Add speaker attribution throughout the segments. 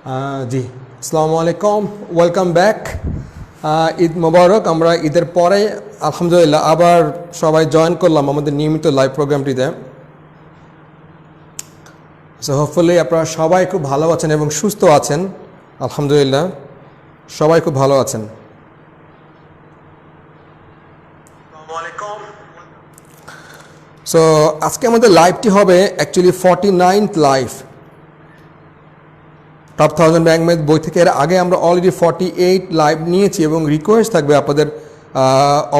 Speaker 1: জি, আসসালামু আলাইকুম, welcome back. Eid মোবারক। আমরা ঈদের পরে আলহামদুলিল্লাহ আবার সবাই জয়েন করলাম আমাদের নিয়মিত লাইভ প্রোগ্রামটিতে। সো হোপফুলি আপনারা সবাই খুব ভালো আছেন এবং সুস্থ আছেন। আলহামদুলিল্লাহ সবাই খুব ভালো আছেন। সো আজকে আমাদের লাইভটি হবে actually 49th live top 1000 bank math বই থেকে। এর আগে আমরা অলরেডি 48 লাইভ নিয়েছি এবং রিকোয়েস্ট থাকবে আপনাদের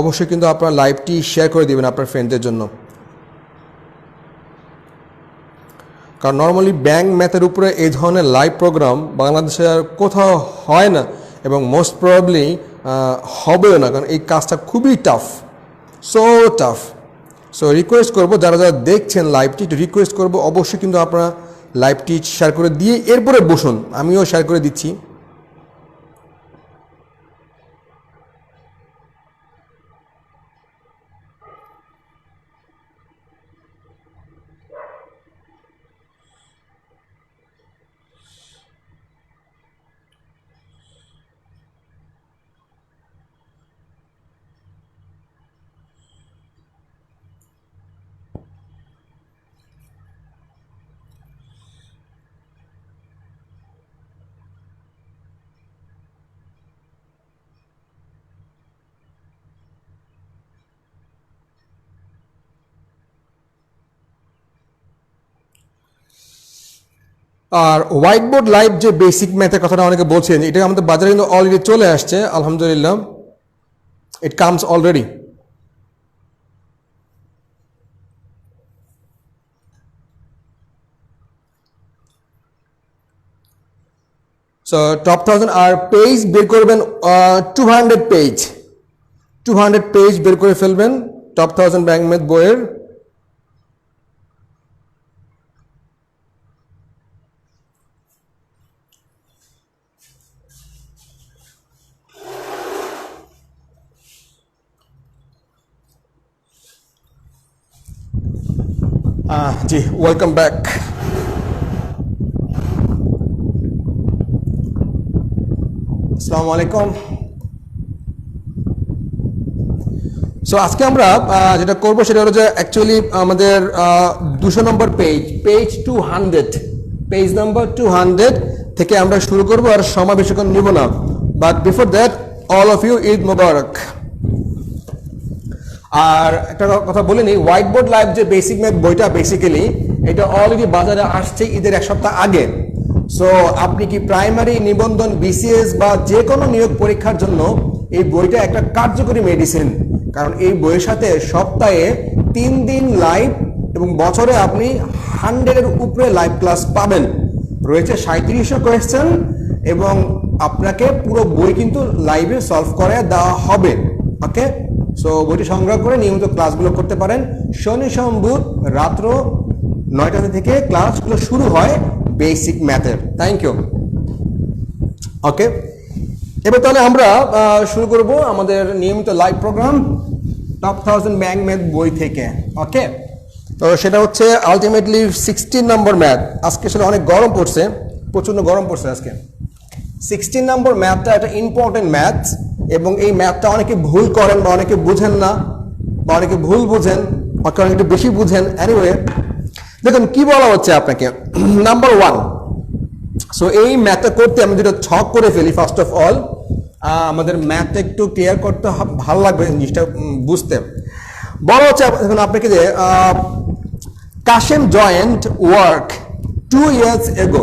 Speaker 1: অবশ্যই কিন্তু আপনারা লাইভটি শেয়ার করে দেবেন আপনার ফ্রেন্ডদের জন্য, কারণ নর্মালি ব্যাংক ম্যাথের উপরে এই ধরনের লাইভ প্রোগ্রাম বাংলাদেশে আর কোথাও হয় না এবং মোস্ট প্রবাবলি হবেও না, কারণ এই কাজটা খুবই tough, so tough. So request করবো যারা যারা দেখছেন লাইভটি, একটু রিকোয়েস্ট করবো অবশ্যই কিন্তু আপনারা লাইভটি শেয়ার করে দিয়ে এরপরে বসুন। আমিও শেয়ার করে দিচ্ছি। আর হোয়াইট বোর্ড লাইভ যে বেসিক ম্যাথের কথাটা অনেকে বলছেন, এটা আমাদের বাজারে কিন্তু অলরেডি চলে আসছে আলহামদুলিল্লাহ, it comes already. So top 1000 আর পেজ বের করবেন 200 পেজ, 200 পেজ বের করে ফেলবেন টপ 1000 ব্যাংক ম্যাথ বইয়ের। জি, ওয়েলকাম ব্যাক। আসসালামু আলাইকুম। সো আজকে আমরা যেটা করবো সেটা হলো যে অ্যাকচুয়ালি আমাদের 200 নম্বর পেজ 200, পেজ নাম্বার 200 থেকে আমরা শুরু করবো, আর সময় বেশিক্ষণ নিব না। But before that, all of you Eid Mubarak. আর একটা কথা বলে নিই, হোয়াইট বোর্ড লাইভ যে বেসিক ম্যাথ বইটা, বেসিক্যালি এটা অলরেডি বাজারে আসছে ঈদের এক সপ্তাহ আগে। সো আপনি কি প্রাইমারি, নিবন্ধন, বিসিএস বা যে কোনো নিয়োগ পরীক্ষার জন্য এই বইটা একটা কার্যকরী মেডিসিন, কারণ এই বইয়ের সাথে সপ্তাহে 3 দিন লাইভ এবং বছরে আপনি 100-এর উপরে লাইভ ক্লাস পাবেন। রয়েছে 3700 কোয়েশ্চেন এবং আপনাকে পুরো বই কিন্তু লাইভে সলভ করে দেওয়া হবে। ওকে, সো বইটি সংগ্রহ করে নিয়মিত ক্লাসগুলো করতে পারেন। শনি সোম বুধ রাত্র 9টা থেকে ক্লাসগুলো শুরু হয় বেসিক ম্যাথের। Thank you. ওকে, এবার তাহলে আমরা শুরু করব আমাদের নিয়মিত live program top 1000 bank math বই থেকে। ওকে, তো সেটা হচ্ছে আলটিমেটলি 16 নম্বর ম্যাথ। আজকে আসলে অনেক গরম পড়ছে, প্রচণ্ড গরম পড়ছে আজকে। 16 নম্বর ম্যাথটা একটা ইম্পর্টেন্ট ম্যাথ এবং এই ম্যাথটা অনেকে ভুল করেন বা অনেকে বুঝেন না, বা অনেকে ভুল বুঝেন, অনেকে একটু বেশি বুঝেন। এনিওয়ে, দেখুন কি বলা হচ্ছে আপনাকে। নাম্বার 1, সো এই ম্যাথটা করতে আমি যেটা ছক করে ফেলি, ফার্স্ট অফ অল আমাদের ম্যাথটা একটু ক্লিয়ার করতে ভালো লাগবে জিনিসটা বুঝতে। বলা হচ্ছে এখন আপনাকে যে Kashem joint work 2 years ago,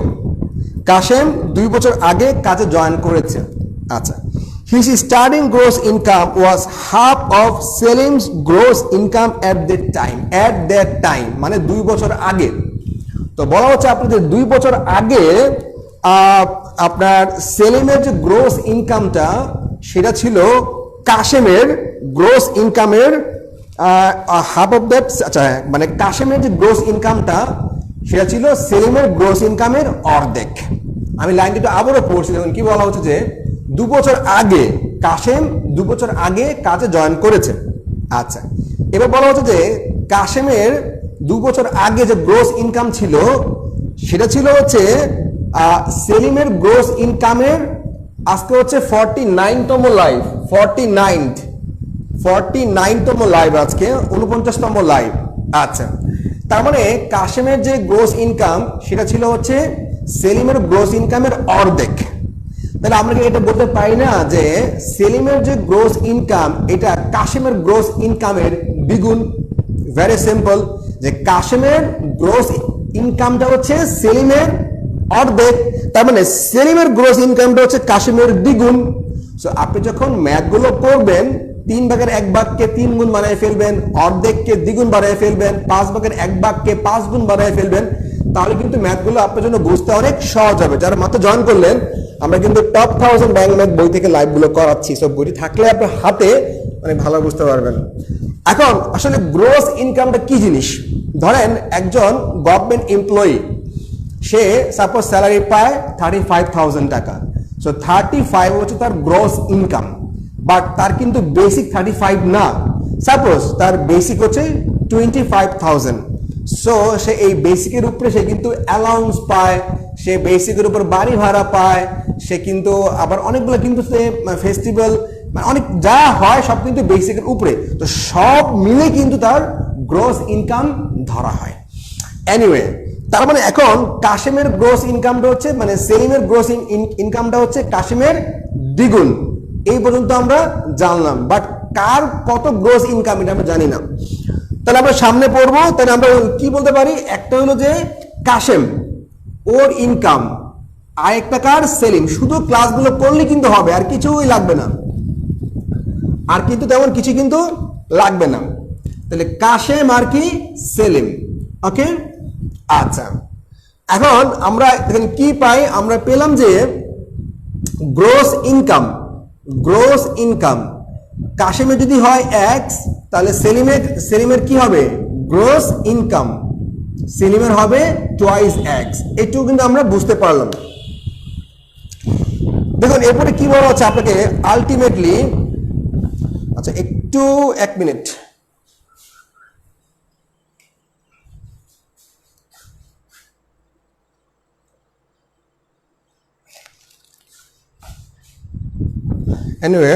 Speaker 1: Kashem 2 বছর আগে কাজে জয়েন করেছে। আচ্ছা, his starting gross income was half of Selim's gross income at that time, মানে 2 বছর আগে। তো বলা হচ্ছে আপনাদের 2 বছর আগে আপনার সেলিমের যে গ্রোস ইনকামটা সেটা ছিল কাশেমের গ্রোস ইনকামের হাফ অফ দ্যাট। আচ্ছা, মানে কাশেমের যে গ্রোস ইনকামটা সেটা ছিল সেলিমের গ্রোস ইনকামের অর্ধেক। আমি লাইনটা একটু আবারও পড়ছি, দেখুন কি বলা হচ্ছে যে 2 বছর আগে কাশেম 2 বছর আগে কাজে জয়েন করেছে। আচ্ছা, এবার বলা হচ্ছে যে কাশেমের 2 বছর আগে যে গ্রোস ইনকাম ছিল সেটা ছিল হচ্ছে সেলিমের গ্রোস ইনকামের আজকে হচ্ছে 49তম লাইভ, 49তম লাইভ, আজকে 49তম লাইভ। আচ্ছা, তার মানে কাশেমের যে গ্রোস ইনকাম সেটা ছিল হচ্ছে সেলিমের গ্রোস ইনকামের অর্ধেক। তাহলে আমরা কি এটা বলতে পারি না যে সেলিমের যে গ্রোস ইনকাম এটা কাশেমের গ্রোস ইনকামের দ্বিগুণ? ভেরি সিম্পল, যে কাশেমের গ্রোস ইনকামটা হচ্ছে সেলিমের অর্ধেক, তার মানে সেলিমের গ্রোস ইনকামটা হচ্ছে কাশেমের দ্বিগুণ। সো আপনি যখন ম্যাথগুলো করবেন 3 ভাগের 1 ভাগকে 3 গুণ বানিয়ে ফেলবেন, অর্ধেককে দ্বিগুণ বানিয়ে ফেলবেন, 5 ভাগের 1 ভাগকে 5 গুণ বানিয়ে ফেলবেন, তাহলে কিন্তু ম্যাথগুলো আপনার জন্য বুঝতে অনেক সহজ হবে। যারা মাত্র জয়েন করলেন, আমরা কিন্তু টপ 1000 ব্যাংক ম্যাথ বই থেকে লাইভগুলো করাচ্ছি। সব বইটি থাকলে আপনার হাতে মানে ভালো বুঝতে পারবেন। এখন আসলে গ্রোস ইনকামটা কি জিনিস? ধরেন একজন গভর্নমেন্ট এমপ্লয়ি, সে সাপোজ স্যালারি পায় 35,000 টাকা। সো 35 হচ্ছে তার গ্রোস ইনকাম, বাট তার কিন্তু বেসিক 35 না। সাপোজ তার বেসিক হচ্ছে 25,000। সো সে এই বেসিকের উপরে সে কিন্তু অ্যালাউন্স পায়, সে বেসিকের উপর বাড়ি ভাড়া পায়, সে কিন্তু আবার অনেকগুলো কিন্তু সে ফেস্টিভ্যাল অনেক যা হয় সব কিন্তু বেসিকের উপরে। তো সব মিলে কিন্তু তার গ্রোস ইনকাম ধরা হয়। এনিওয়ে, তার মানে এখন কাশেমের গ্রোস ইনকামটা হচ্ছে মানে সেলিমের গ্রোস ইনকামটা হচ্ছে কাশেমের দ্বিগুণ। এই পর্যন্ত আমরা জানলাম, বাট কার কত গ্রোস ইনকাম এটা আমরা জানি না। তাহলে আমরা সামনে পড়বো, তাহলে আমরা কি বলতে পারি? একটা হলো যে কাশেম, ওর ইনকাম, আর একটা কার? সেলিম। শুধু ক্লাসগুলো করলে কিন্তু হবে, আর কিছুই লাগবে না, আর কিন্তু তেমন কিছু কিন্তু লাগবে না। তাহলে কাশেম আর কি? সেলিম। ওকে, আচ্ছা, এখন আমরা এখানে কি পাই? আমরা পেলাম যে গ্রোস ইনকাম কাশেমের যদি হয় x, তাহলে সেলিমের কি হবে? গ্রোস ইনকাম সেলিমের হবে টুয়াইস x। এটুকু কিন্তু আমরা বুঝতে পারলাম। দেখুন এরপরে কি বলা হচ্ছে আপনাকে আলটিমেটলি। আচ্ছা, একটু 1 মিনিট। এনিওয়ে,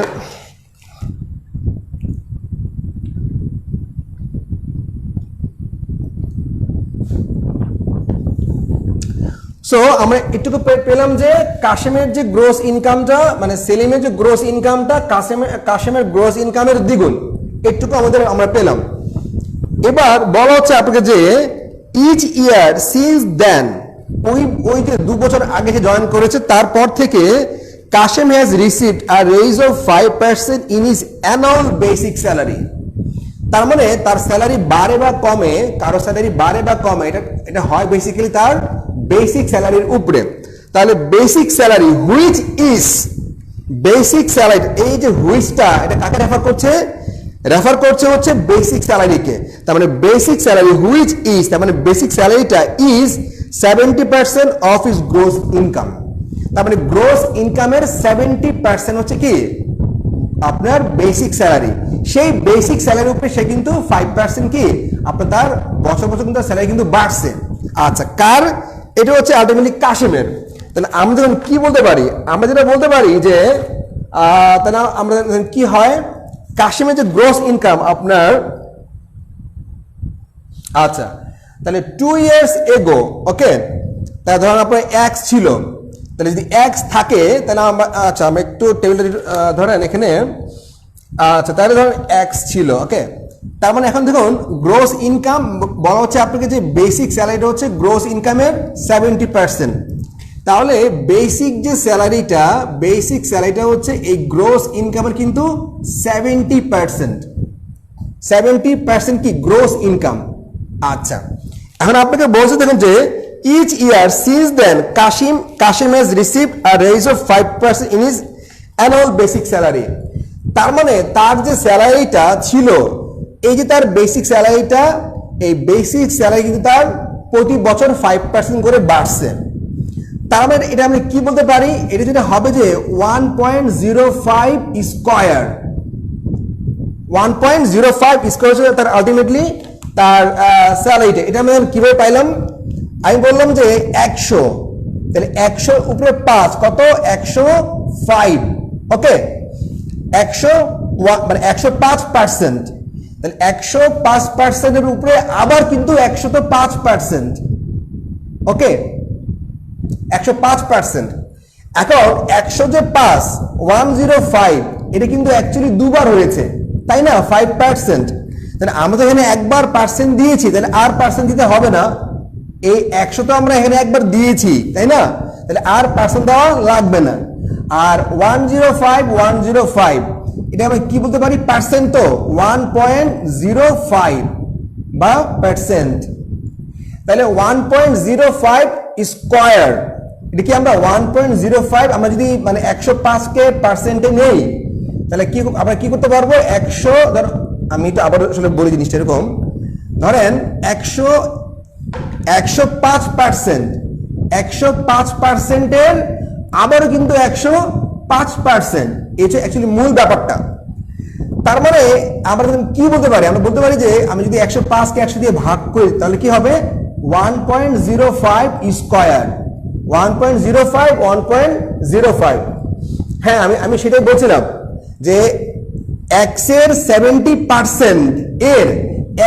Speaker 1: সো আমরা একটু পেলাম যে কাশেমের যে গ্রোস ইনকামটা মানে সেলিমের যে গ্রোস ইনকামটা কাশেমের গ্রোস ইনকামের দ্বিগুণ, একটুকু আমরা পেলাম। এবার বলা হচ্ছে আপনাকে যে ইচ ইয়ার সিন্স দেন, ওই যে 2 বছর আগে যে জয়েন করেছে তারপর থেকে Kashem has received a raise of 5% in his annual basic salary. তার মানে তার স্যালারি বাড়ে বা কমে, কারো স্যালারি বাড়ে বা কমে, এটা হয় বেসিক্যালি তার বেসিক স্যালারির উপরে। তাহলে basic salary which is basic salary, এই যে হুইচটা এটা কাকে রেফার করছে হচ্ছে বেসিক স্যালারিকে। তার মানে বেসিক স্যালারি হুইচ ইজ, তার মানে বেসিক স্যালারিটা is 70% of his gross income. তার মানে গ্রোস ইনকামের 70% হচ্ছে কি আপনার বেসিক স্যালারি। সেই বেসিক স্যালারির উপরে সে কিন্তু 5% কি আপনার তার বছর বছর কিন্তু স্যালারি কিন্তু বাড়ছে। আচ্ছা, কার? এটা হচ্ছে আলটিমেটলি কাশেমের। তাহলে আমরা যখন কি বলতে পারি? আমরা যেটা বলতে পারি যে তাহলে আমরা কি হয় কাশেমের যে গ্রোস ইনকাম আপনার, আচ্ছা তাহলে 2 ইয়ার্স এগো, ওকে, তাহলে ধরেন আপনার x ছিল, তাহলে যদি x থাকে তাহলে আমরা আচ্ছা আমরা একটু টেবিলটা ধরেন এখানে, আচ্ছা তাহলে ধরেন x ছিল, ওকে। তার মানে এখন দেখুন গ্রোস ইনকাম বলা হচ্ছে আপনাকে যে বেসিক স্যালারিটা হচ্ছে গ্রোস ইনকামের 70%। তাহলে বেসিক স্যালারিটা হচ্ছে এই গ্রোস ইনকামের কিন্তু 70% কি গ্রোস ইনকাম। আচ্ছা, এখন আপনাকে বলছে দেখুন যে each year since then Kashim has received a raise of 5% in his annual basic salary. তার মানে তার যে স্যালারিটা ছিল, এই যে তার বেসিক স্যালারিটা, এই বেসিক স্যালারি কিন্তু তার প্রতি বছর 5% করে বাড়ছে। তার মানে এটা আমি কি বলতে পারি? এটা যেটা হবে যে 1.05 স্কয়ার, 1.05 স্কয়ার হচ্ছে তার আলটিমেটলি তার স্যালারিটা। এটা আমি কিভাবে পাইলাম? আমি বললাম যে 100 তাহলে 100 উপরে 5 কত 105 ওকে 100 মানে 105%, তাহলে 105% এর উপরে আবার কিন্তু 105%, ওকে 105%। এখন 100 যে 5 105 এটা কিন্তু অ্যাকচুয়ালি দুবার হয়েছে তাই না 5%, তাহলে আমরা তো এখানে একবার পার্সেন্ট দিয়েছি, তাহলে আর পার্সেন্ট দিতে হবে না, এই 100 তো আমরা এখানে একবার দিয়েছি তাই না, তাহলে আর পার্সেন্ট দেওয়া লাগবে না। আর 105 এটা আমরা কি বলতে পারি পার্সেন্ট, তো 1.05 বা পার্সেন্ট, তাহলে 1.05 স্কয়ার, এটা কি আমরা 1.05 আমরা যদি মানে 105 কে পার্সেন্টে নেই তাহলে কি আমরা কি করতে পারবো 100 ধর আমি তো আবার আসলে বলি জিনিসটা এরকম, ধরেন 105% এর আবারও কিন্তু 105%, এটা অ্যাকচুয়ালি মূল ব্যাপারটা। তার মানে আমরা কি বলতে পারি, আমরা বলতে পারি যে আমি যদি 105 কে 100 দিয়ে ভাগ করি তাহলে কি হবে 1.05 স্কয়ার, 1.05। হ্যাঁ আমি সেটাই বলছিলাম যে x এর 70% এর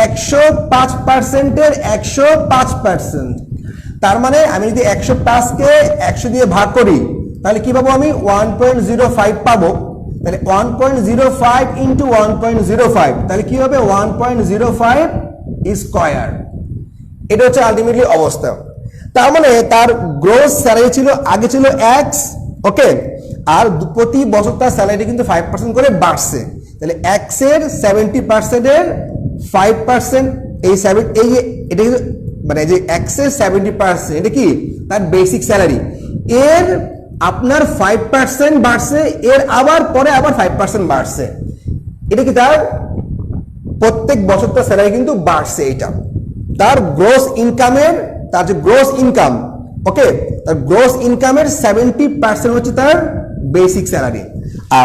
Speaker 1: 105% এর 105%, তার মানে আমি যদি 105 কে 100 দিয়ে ভাগ করি তাহলে কি পাবো আমি 1.05 পাবো, তাহলে 1.05 ইন্টু 1.05 তাহলে কি হবে 1.05 স্কয়ার, এটা হচ্ছে আলটিমেটলি অবস্থা। তার মানে তার গ্রোস স্যালারি ছিল আগে ছিল x, ওকে, আর প্রতি বছর তার স্যালারি কিন্তু 5% করে বাড়ছে, তাহলে x এর 70% এর 5% এই এটা মানে যে x এর 70% এটা কি তার বেসিক স্যালারি, এর আপনার 5% বাড়ছে, এর আবার পরে আবার 5% বাড়ছে, এটা কি তার প্রত্যেক বছর তার স্যালারি কিন্তু বাড়ছে, এটা তার গ্রোস ইনকামের, তার যে গ্রোস ইনকাম, ওকে, তার গ্রোস ইনকামের 70% হচ্ছে তার বেসিক স্যালারি।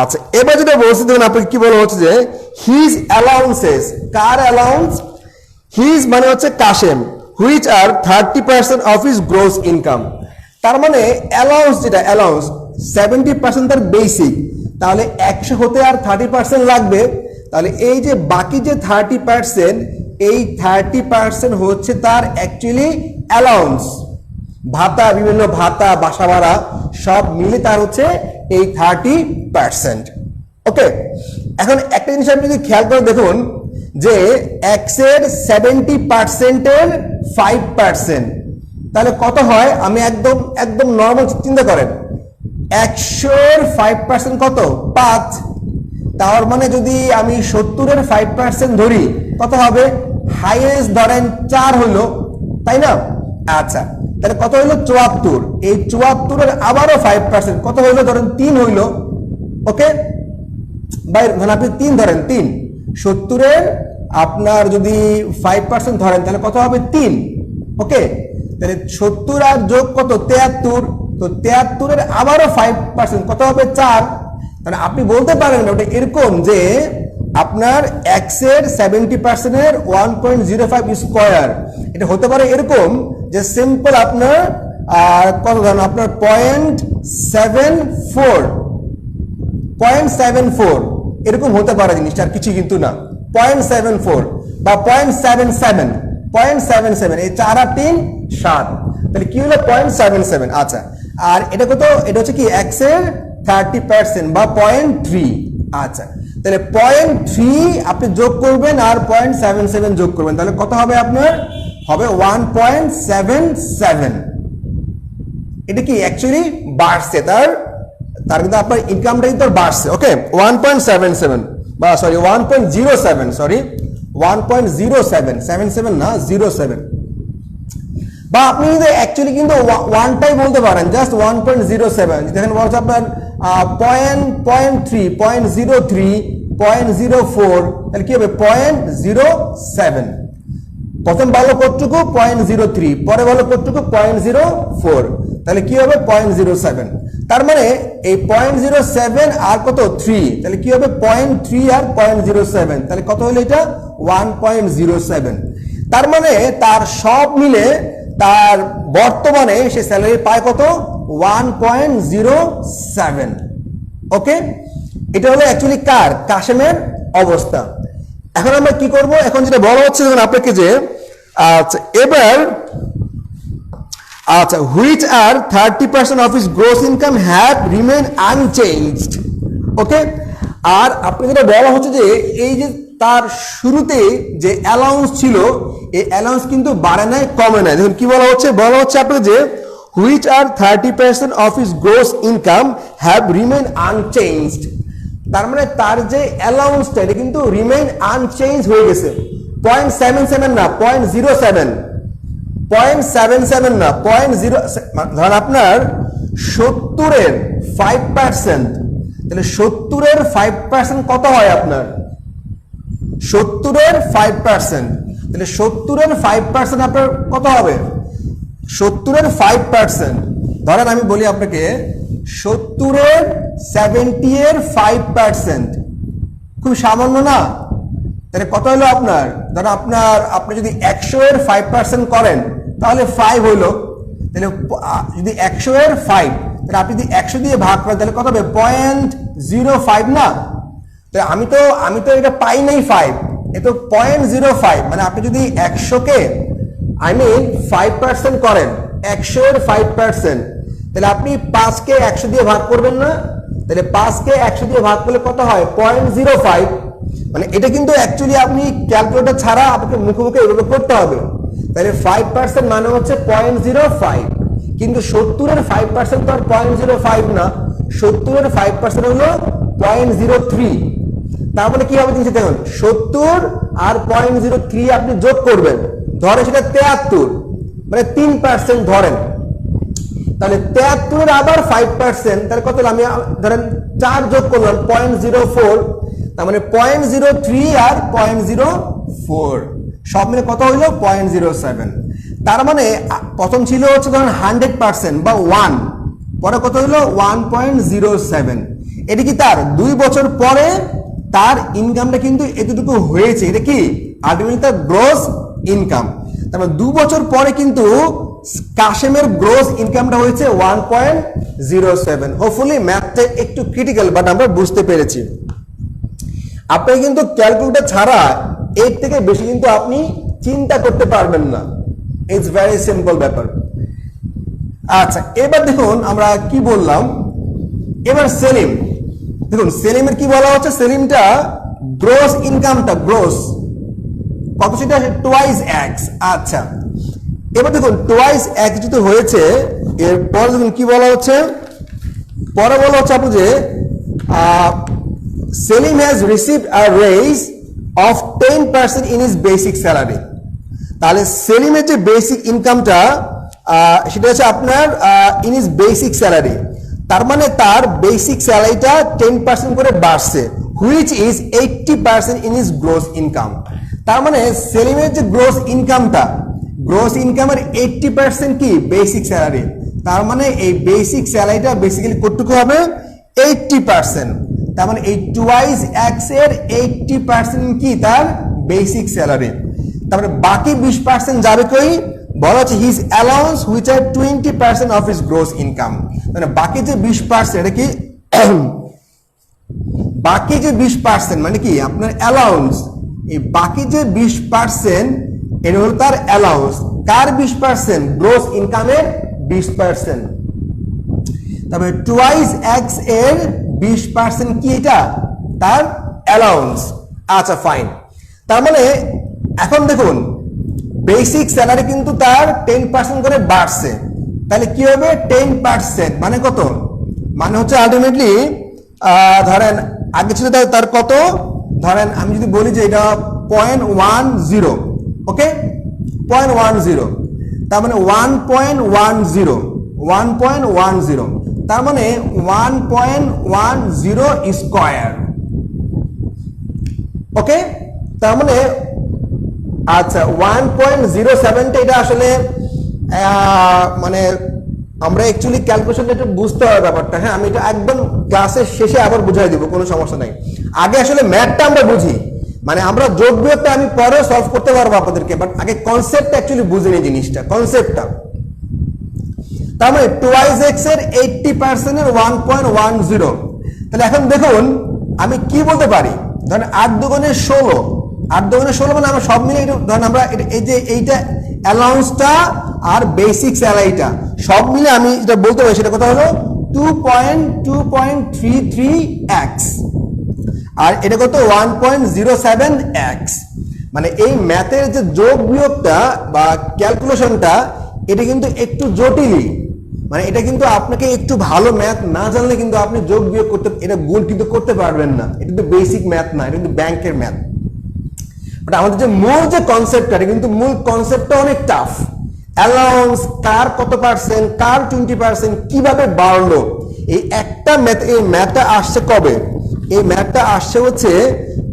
Speaker 1: আচ্ছা এবার যেটা বলছি দেখুন আপনাকে কি বলা হচ্ছে যে হিজ অ্যালাউন্সেস, কার অ্যালাউন্স, হিজ মানে হচ্ছে Kashem, which are 30% of his gross income, তার মানে অ্যালাউন্স যেটা অ্যালাউন্স 70% তার বেসিক, তাহলে 100 হতে আর 30% লাগবে, তাহলে এই যে বাকি যে 30% এই 30% হচ্ছে তার অ্যাকচুয়ালি অ্যালাউন্স, ভাতা, বিভিন্ন ভাতা, বাসা ভাড়া সব মিলে তার হচ্ছে এই 30%, ওকে। এখন একটা জিনিস আপনি যদি খেয়াল করে দেখুন যে x এর 70% এর 5%, তাহলে কত হয়, আমি একদম নর্মাল চিন্তা করেন 100 এর 5% কত 5, তার মানে যদি আমি 70 এর 5% ধরি কত হবে, হাইয়েস্ট ধরেন 4 হলো তাই না, আচ্ছা তাহলে কত হইলো 74, এই 74 এর আবারও 5% কত হইলো ধরেন 3 হইলো, ওকে, বাই মানে আপনি 3 ধরেন 3, 70 এর আপনার যদি 5% ধরেন তাহলে কত হবে 3, ওকে, তাহলে 70 আর যোগ কত 73, তো 73 এর আবারও 5% কত হবে 4, মানে আপনি বলতে পারেন ওটা এরকম যে আপনার x এর 70% এর 1.05 স্কয়ার, এটা হতে পারে এরকম যে সিম্পল আপনার কত ধরেন আপনার 0.74 এরকম হতে পারে জিনিসটা, আর কিছু কিন্তু না, 0.74 বা 0.77 এই 4 আর 3 7, তাহলে কি হলো 0.77। আচ্ছা আর এটা কত, এটা হচ্ছে কি x এর 30% বা 0.3, আচ্ছা তাহলে 0.3 আপনি যোগ করবেন আর 0.77 যোগ করবেন তাহলে কত হবে আপনার, হবে 1.77, এটা কি অ্যাকচুয়ালি বাড়ছে, তার কিন্তু আপনার ইনকামটা কিন্তু বাড়ছে, ওকে 1.77 বা সরি 1.07, সরি 1.07 না 07, বা আপনি কিন্তু অ্যাকচুয়ালি কিন্তু ওয়ানটাই বলতে পারেন, জাস্ট 1.07, দেখেন বলছে আপনার 0.3, 0.03, 0.04, তাহলে কি হবে 0.07, প্রথম ভালো কতটুকু 0.03, পরে ভালো কতটুকু 0.04, তাহলে কি হবে 0.07, তার মানে এই 0.07 আর কত 3, তাহলে কি হবে 0.3 আর 0.07, তাহলে কত হলো এটা 1.07, তার মানে তার সব মিলে তার বর্তমানে সে স্যালারি পায় কত 1.07। ওকে, এটা হলো অ্যাকচুয়ালি কার কাশেমের অবস্থা। এখন আমরা কি করব, এখন যেটা বলা হচ্ছে যখন আপনাকে যে আচ্ছা এবার আচ্ছা which are 30% of his gross income have remained unchanged। ওকে, আর আপনি যেটা বলা হচ্ছে যে এই যে তার শুরুতে যে অ্যালাউন্স ছিল এই অ্যালাউন্স কিন্তু বাড়ে নাই কমে নাই। দেখুন কি বলা হচ্ছে আপনাকে যে which are 30% of his gross income have remained unchanged। তার মানে তার যে অ্যালাউন্সটা এটা কিন্তু রিমেইন আনচেঞ্জ হয়ে গেছে। 0.77 না 0.07, 0.77 না 0.0, ধরেন আপনার 70-এর 5%, তাহলে 70-এর 5% কত হয় আপনার 70-এর 5%, তাহলে 70-এর 5% আপনার কত হবে 70-এর 5%। ধরেন আমি বলি আপনাকে 70-এর 70-এর 5%, খুব সামান্য না? তাহলে কত হলো আপনার, ধরেন আপনি যদি 100-এর 5% করেন তাহলে 5 হইলো। তাহলে যদি 100-এর 5, তাহলে আপনি যদি 100 দিয়ে ভাগ করেন তাহলে কত হবে 0.05 না? তাহলে আমি তো এটা পাই নাই 5, এ তো 0.05, মানে আপনি যদি 100-কে 5% করেন 100-এর 5%, তাহলে আপনি 5-কে 100 দিয়ে ভাগ করবেন না? তাহলে 5-কে 100 দিয়ে ভাগ করলে কত হয় 0.05। মানে এটা কিন্তু অ্যাকচুয়ালি আপনি ক্যালকুলেটর ছাড়া আপনাকে মুখে মুখে এভাবে করতে হবে। তাহলে 5% মানে হচ্ছে 0.05, কিন্তু 70-এর 5% তো আর 0.05 না, 70-এর 5% হলো 0.03। তার মানে কি হবে জিনিসটা দেখুন, 70 আর 0.03 আপনি যোগ করবেন, ধরেন সেটা 73, মানে 3% ধরেন। তাহলে 73-এর আবার 5%, তাহলে কত হলো, আমি ধরেন 4 যোগ করলাম 0.04, তার মানে 0.03 আর 0.04 সব মিলে কত হইলো 0.07। তার মানে প্রথম ছিল হচ্ছে ধরেন 100% বা 1, পরে কত হইলো 1.07। এটা কি তার 2 বছর পরে তার ইনকামটা কিন্তু এতটুকু হয়েছে, এটা কি আলটিমেটলি তার গ্রস ইনকাম। তার মানে 2 বছর পরে কিন্তু কাশেমের গ্রস ইনকামটা হয়েছে 1.07। হোপফুলি ম্যাথটা একটু ক্রিটিক্যাল, বাট আমরা বুঝতে পেরেছি। আপনি কিন্তু ক্যালকুলেটর ছাড়া এর থেকে বেশি কিন্তু আপনি চিন্তা করতে পারবেন না। ইটস ভেরি সিম্পল ব্যাপার। আচ্ছা এবার দেখুন আমরা কি বললাম, এবার সেলিম, দেখুন সেলিমের কি বলা হচ্ছে, সেলিমটা গ্রস ইনকামটা গ্রস কত, সেটা টুয়াইস এক্স। আচ্ছা এবার দেখুন টুয়াইস এক্স যেটা হয়েছে, এরপর দেখুন কি বলা হচ্ছে, পরে বলা হচ্ছে আপনি যে Selim has received a raise of 10% in his basic salary। তাহলে সেলিমের যে বেসিক ইনকামটা সেটা হচ্ছে আপনার ইন হিজ বেসিক স্যালারি, তার মানে তার বেসিক স্যালারিটা 10% করে বাড়ছে, which is 80% in his gross income. তার মানে সেলিমের যে গ্রোস ইনকামটা, গ্রোস ইনকামের 80% কি বেসিক স্যালারি, তার মানে এই বেসিক স্যালারিটা বেসিক্যালি কতটুকু হবে 80%। তার মানে এই টুয়াইস এক্স এর 80% কি তার বেসিক স্যালারি। তার মানে বাকি 20% যাবে কই, বলা হচ্ছে his allowance which are 20% of his gross income. মানে বাকি যে 20% এটা কি বাকি যে 20% মানে কি আপনার অ্যালাউন্স, এই বাকি যে 20% এটা হলো তার অ্যালাউন্স। কার 20%? গ্রোস ইনকামের 20%। তবে টুয়াইস এক্স এর 20% কি এটা তার অ্যালাউন্স। আচ্ছা ফাইন, তার মানে এখন দেখুন বেসিক স্যালারি কিন্তু তার 10% করে বাড়ছে, তাহলে কি হবে 10% মানে কত, মানে হচ্ছে আলটিমেটলি ধরেন আগে ছিল তার কত, ধরেন আমি যদি বলি যে এটা 0.10, ওকে 0.10, তার মানে 1.10, তার মানে 1.10 স্কয়ার। ওকে, তার মানে আচ্ছা 1.07টা এটা আসলে মানে আমরা অ্যাকচুয়ালি ক্যালকুলেশনটা একটু বুঝতে হবে ব্যাপারটা। হ্যাঁ আমি এটা একদম ক্লাসের শেষে আবার বুঝাই দিব, কোনো সমস্যা নাই। আগে আসলে ম্যাথটা আমরা বুঝি মানে আমরা যোগ বিয়োগটা আমি পরে সলভ করতে পারবো আপনাদেরকে, বাট আগে কনসেপ্টটা অ্যাকচুয়ালি বুঝে নিই জিনিসটা, কনসেপ্টটা। তার মানে 2x এর 80% এর 1.10। তাহলে এখন দেখুন আমি কি বলতে পারি, ধরেন 8 দুগুণে 16, 8 দুগুণে 16 মানে আমরা সব মিলে ধরেন আমরা এই যে এইটা অ্যালাউন্সটা আর বেসিক স্যালারিটা সব মিলে আমি যেটা বলতে পারি সেটা কথা হলো 2.33x, আর এটা কত 1.07x। মানে এই ম্যাথের যে যোগ বিয়োগটা বা ক্যালকুলেশনটা এটা কিন্তু একটু জটিলই, মানে এটা কিন্তু আপনাকে একটু ভালো ম্যাথ না জানলে কিন্তু আপনি যোগ বিয়োগ করতে, এটা গুণ কিন্তু করতে পারবেন না, এটা কিন্তু বেসিক ম্যাথ না, এটা কিন্তু ব্যাংকের ম্যাথ। বাট আমাদের যে মূল যে কনসেপ্টটা, এটা কিন্তু মূল কনসেপ্টটা অনেক টাফ। অ্যালাউন্স কার কত পার্সেন্ট, কার 20%, কিভাবে বাড়লো, এই একটা ম্যাথ, এই ম্যাথটা আসছে কবে, এই ম্যাথটা আসছে হচ্ছে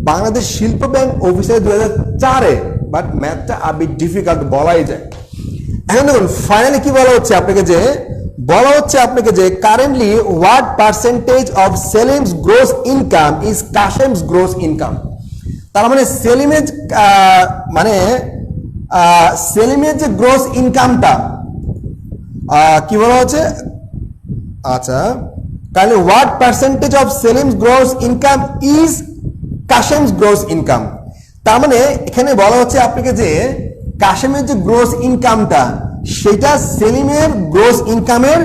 Speaker 1: বাংলাদেশ শিল্প ব্যাংক অফিসে 2004-এ, বাট ম্যাথটা আবি ডিফিকাল্ট বলাই যায়। এখন দেখুন ফাইনালি কি বলা হচ্ছে আপনাকে, যে বলা হচ্ছে আপনাকে যে currently what percentage of Salim's gross income is Kashem's gross income. তার মানে সেলিমের সেলিমের যে গ্রোস ইনকামটা কি বলা হচ্ছে, আচ্ছা তাহলে what percentage of Salim's gross income is Kashem's gross income. তার মানে এখানে বলা হচ্ছে আপনাকে যে কাশেমের যে গ্রোস ইনকামটা সেটা সেলিমের গ্রোস ইনকামের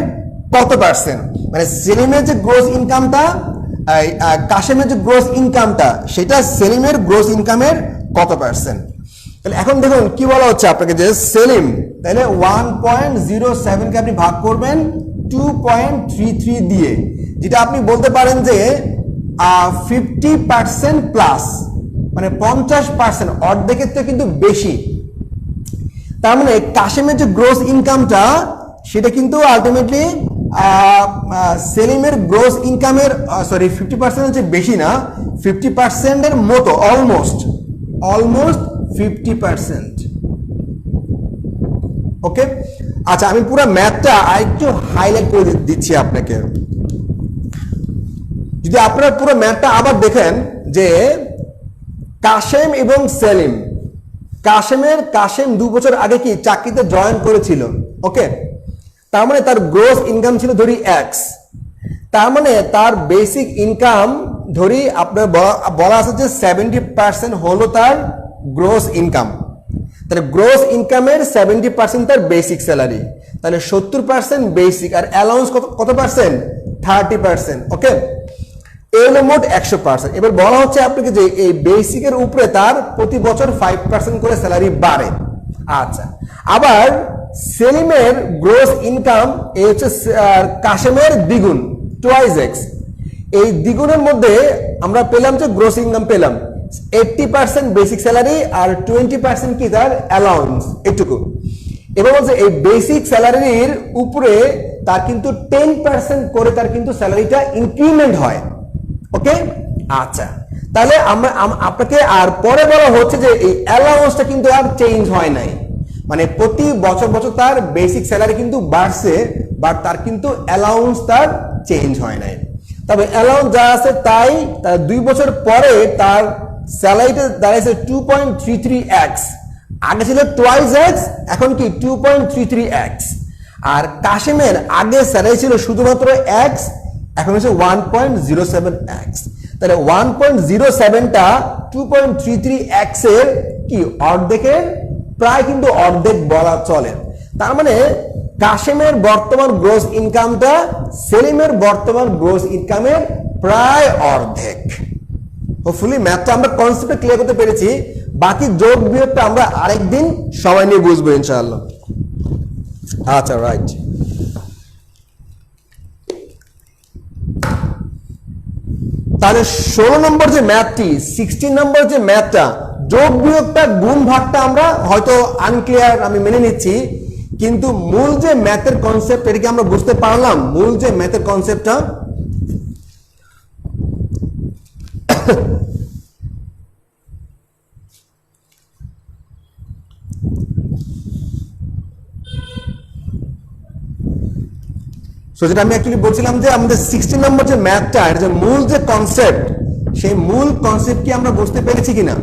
Speaker 1: কত পার্সেন্ট, মানে সেলিমের যে গ্রোস ইনকামটা, কাশেমের যে গ্রোস ইনকামটা সেটা সেলিমের গ্রোস ইনকামের কত পার্সেন্ট। তাহলে এখন দেখুন কি বলা হচ্ছে আপনাকে, যে সেলিম তাহলে 1.07 কে আপনি ভাগ করবেন 2.33 দিয়ে, যেটা আপনি বলতে পারেন যে 50% প্লাস, মানে 50%, অর্ধেকের থেকে কিন্তু বেশি। তার মানে কাশেমের যে গ্রোস ইনকামটা সেটা কিন্তু আলটিমেটলি সেলিমের গ্রোস ইনকামের 50% হচ্ছে বেশি না, 50% এর মতো, অলমোস্ট 50%। ওকে, আচ্ছা আমি পুরো ম্যাথটা আরেকটু হাইলাইট করে দিচ্ছি আপনাকে। যদি আপনারা পুরো ম্যাথটা আবার দেখেন যে কাশেম এবং সেলিম, কাশেম 2 বছর আগে কি চাকরিতে জয়েন করেছিল, ওকে, তার মানে তার গ্রোস ইনকাম ছিল ধরি x, তার মানে তার বেসিক ইনকাম ধরি আপনার বলা আছে যে 70% হলো তার গ্রোস ইনকাম, তাহলে গ্রোস ইনকামের 70% তার বেসিক স্যালারি, তাহলে 70% বেসিক, আর অ্যালাউন্স কত পার্সেন্ট, 30%, ওকে, এই হলো মোট 100%। এবার বলা হচ্ছে আপনাকে যে এই বেসিকের উপরে তার প্রতি বছর 5% করে স্যালারি বাড়ে। আচ্ছা, আবার সেলিমের গ্রোস ইনকাম এই হচ্ছে কাশেমের দ্বিগুণ, 2x, এই দ্বিগুণের মধ্যে আমরা পেলাম যে গ্রোস ইনকাম পেলাম 80% বেসিক স্যালারি আর 20% কি তার অ্যালাউন্স, এটুকু। এবার বলছে এই বেসিক স্যালারির উপরে তার কিন্তু 10% করে তার কিন্তু স্যালারিটা ইনক্রিমেন্ট হয়, ওকে। আচ্ছা, তাহলে আমরা আপনাকে আর পরে বলা হচ্ছে যে এই অ্যালাউন্সটা কিন্তু আর চেঞ্জ হয় নাই, মানে প্রতি বছর তার বেসিক স্যালারি কিন্তু বাড়ছে, বাট তার কিন্তু অ্যালাউন্স তার চেঞ্জ হয় নাই। তবে অ্যালাউন্স যা আছে তাই, তার 2 বছর পরে তার স্যালারিটা দাঁড়াইছে 2.33x, আগে ছিল 2x, এখন কি 2.33x। আর কাশেমের আগে স্যালারি ছিল শুধুমাত্র x, এখন হচ্ছে 1.07x। তাহলে 1.07টা 2.33x এর কি অর্ধেকের প্রায় কিন্তু অর্ধেক বলা চলে। তার মানে কাশেমের বর্তমান গ্রোস ইনকামটা সেলিমের বর্তমান গ্রোস ইনকামের প্রায় অর্ধেক। হোপফুলি ম্যাথটা আমরা কনসেপ্টে ক্লিয়ার করতে পেরেছি, বাকি যোগ বিয়োগটা আমরা আরেকদিন সময় নিয়ে বুঝবো ইনশাআল্লাহ। আচ্ছা, রাইট। তাহলে 16 নম্বর যে ম্যাথটি, 16 নম্বর যে ম্যাথটা, যোগ বিয়োগটা গুণ ভাগটা আমরা হয়তো আনক্লিয়ার, আমি মেনে নিচ্ছি, কিন্তু মূল যে ম্যাথের কনসেপ্ট এটাকে আমরা বুঝতে পারলাম। মূল যে ম্যাথের কনসেপ্টটা যেটা আমি অ্যাকচুয়ালি বলছিলাম যে আমাদের 16 নম্বর যে ম্যাথটা, এটা যে মূল যে কনসেপ্ট, সেই মূল কনসেপ্ট কি আমরা বুঝতে পেরেছি কিনা।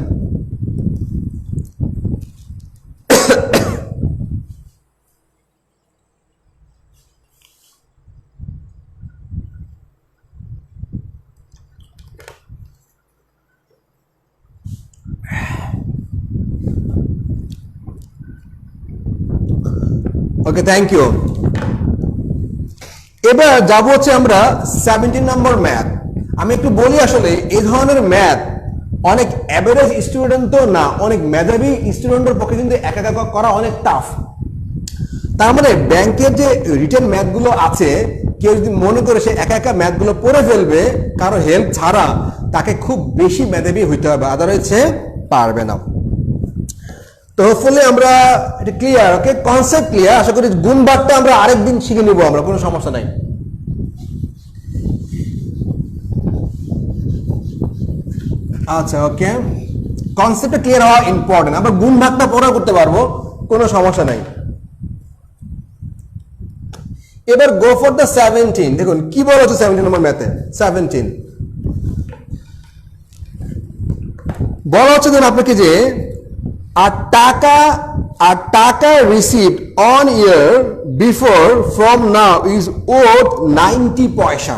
Speaker 1: ওকে, থ্যাংক ইউ। এবার যাব হচ্ছে আমরা 17 নম্বর ম্যাথ। আমি একটু বলি, আসলে এই ধরনের ম্যাথ অনেক অ্যাভারেজ স্টুডেন্ট তো না, অনেক মেধাবী স্টুডেন্টের পক্ষে কিন্তু একা একা করা অনেক টাফ। তার মানে ব্যাংকের যে রিটেন ম্যাথগুলো আছে, কেউ যদি মনে করে সে একা একা ম্যাথগুলো পড়ে ফেলবে কারো হেল্প ছাড়া, তাকে খুব বেশি মেধাবী হইতে হবে, আদারওয়াইজ সে পারবে না। তো হোপফুলি আমরা এটা ক্লিয়ার, ওকে, কনসেপ্ট ক্লিয়ার। আশা করি গুণ ভাগটা আমরা আরেকদিন শিখে নিব, আমরা কোনো সমস্যা নাই। আচ্ছা, ওকে, কনসেপ্টটা ক্লিয়ার হওয়া ইম্পর্টেন্ট। আমরা গুণ ভাগটা পরে করতে পারবো, কোনো সমস্যা নাই। এবার গো ফর দ্য 17। দেখুন কি বলা হচ্ছে 17 নম্বর ম্যাথে। 17 বলা হচ্ছে দেখুন আপনাকে যে টাকা received on year before from now is owed 90 পয়সা।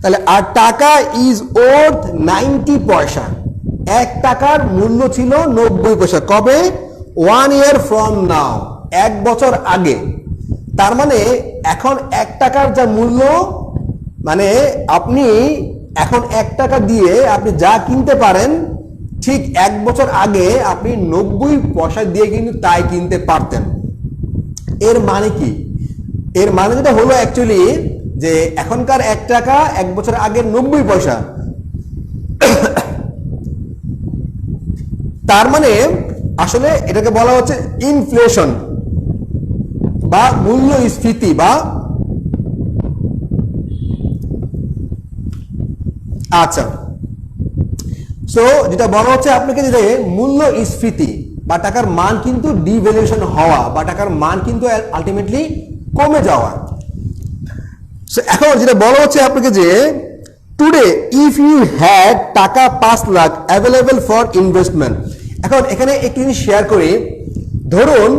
Speaker 1: তাহলে টাকা ইজ ওড 90 পয়সা। 1 টাকার মূল্য ছিল 90 পয়সা। কবে? 1 ইয়ার ফ্রম নাও, 1 বছর আগে। তার মানে এখন 1 টাকার যা মূল্য, মানে আপনি এখন 1 টাকা দিয়ে আপনি যা কিনতে পারেন, ঠিক 1 বছর আগে আপনি 90 পয়সা দিয়ে কিন্তু তাই কিনতে পারতেন। এর মানে কি? এর মানে যেটা হলো অ্যাকচুয়ালি যে এখনকার 1 টাকা 1 বছর আগে 90 পয়সা। তার মানে আসলে এটাকে বলা হচ্ছে ইনফ্লেশন বা মূল্যস্ফীতি বা আচ্ছা, সো যেটা বলা হচ্ছে আপনাকে যে মূল্যস্ফীতি বা টাকার মান কিন্তু ডিভ্যালুয়েশন হওয়া বা টাকার মান কিন্তু আলটিমেটলি কমে যাওয়া। সো এখন যেটা বলা হচ্ছে আপনাকে যে টুডে ইফ ইউ হ্যাড টাকা 5 লাখ অ্যাভেলেবল ফর ইনভেস্টমেন্ট। এখন এখানে একটু জিনিস শেয়ার করি। ধরুন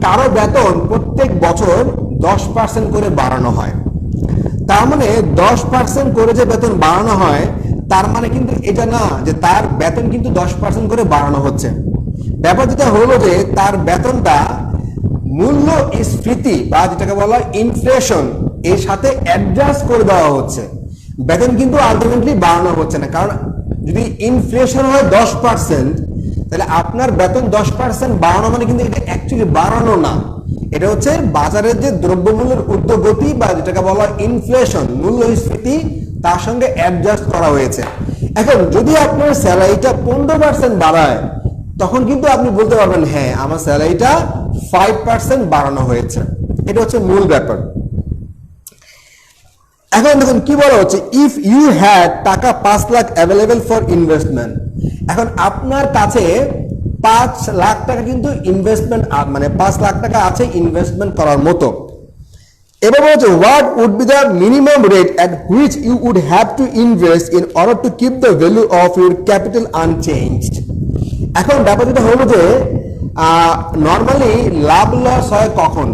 Speaker 1: কারো বেতন প্রত্যেক বছর 10% করে বাড়ানো হয়। তার মানে 10% করে যে বেতন বাড়ানো হয়, তার মানে কিন্তু এটা না যে তার বেতন কিন্তু 10% করে বাড়ানো হচ্ছে। ব্যাপার যেটা হলো যে তার বেতনটা মূল্যস্ফীতি বা যেটাকে বলা হয় ইনফ্লেশন এর সাথে অ্যাডজাস্ট করে দেওয়া হচ্ছে। বেতন কিন্তু আলটিমেটলি বাড়ানো হচ্ছে না, কারণ যদি ইনফ্লেশন হয় 10%, তাহলে আপনার বেতন 10% বাড়ানো মানে কিন্তু এটা অ্যাকচুয়ালি বাড়ানো না, এটা হচ্ছে বাজারের যে দ্রব্যমূল্যের ঊর্ধ্বগতি বা যেটাকে বলা হয় ইনফ্লেশন, মূল্যস্ফীতি, তার সঙ্গে অ্যাডজাস্ট করা হয়েছে। এখন যদি আপনার স্যালারিটা 15% বাড়ায়, তখন কিন্তু আপনি বলতে পারবেন হ্যাঁ আমার স্যালারিটা 5% বাড়ানো হয়েছে। এটা হচ্ছে মূল ব্যাপার। এখন দেখুন কি বলা হচ্ছে, ইফ ইউ হ্যাড টাকা 5 লাখ অ্যাভেলেবল ফর ইনভেস্টমেন্ট। এখন আপনার কাছে 5 লাখ টাকা কিন্তু ইনভেস্টমেন্ট, মানে 5 লাখ টাকা আছে ইনভেস্টমেন্ট করার মতো। এবার বলছে what would be the minimum rate at which you would have to invest in order to keep the value of your capital unchanged. এখন ব্যাপার যেটা হলো যে নর্মালি লাভ লস হয় কখন?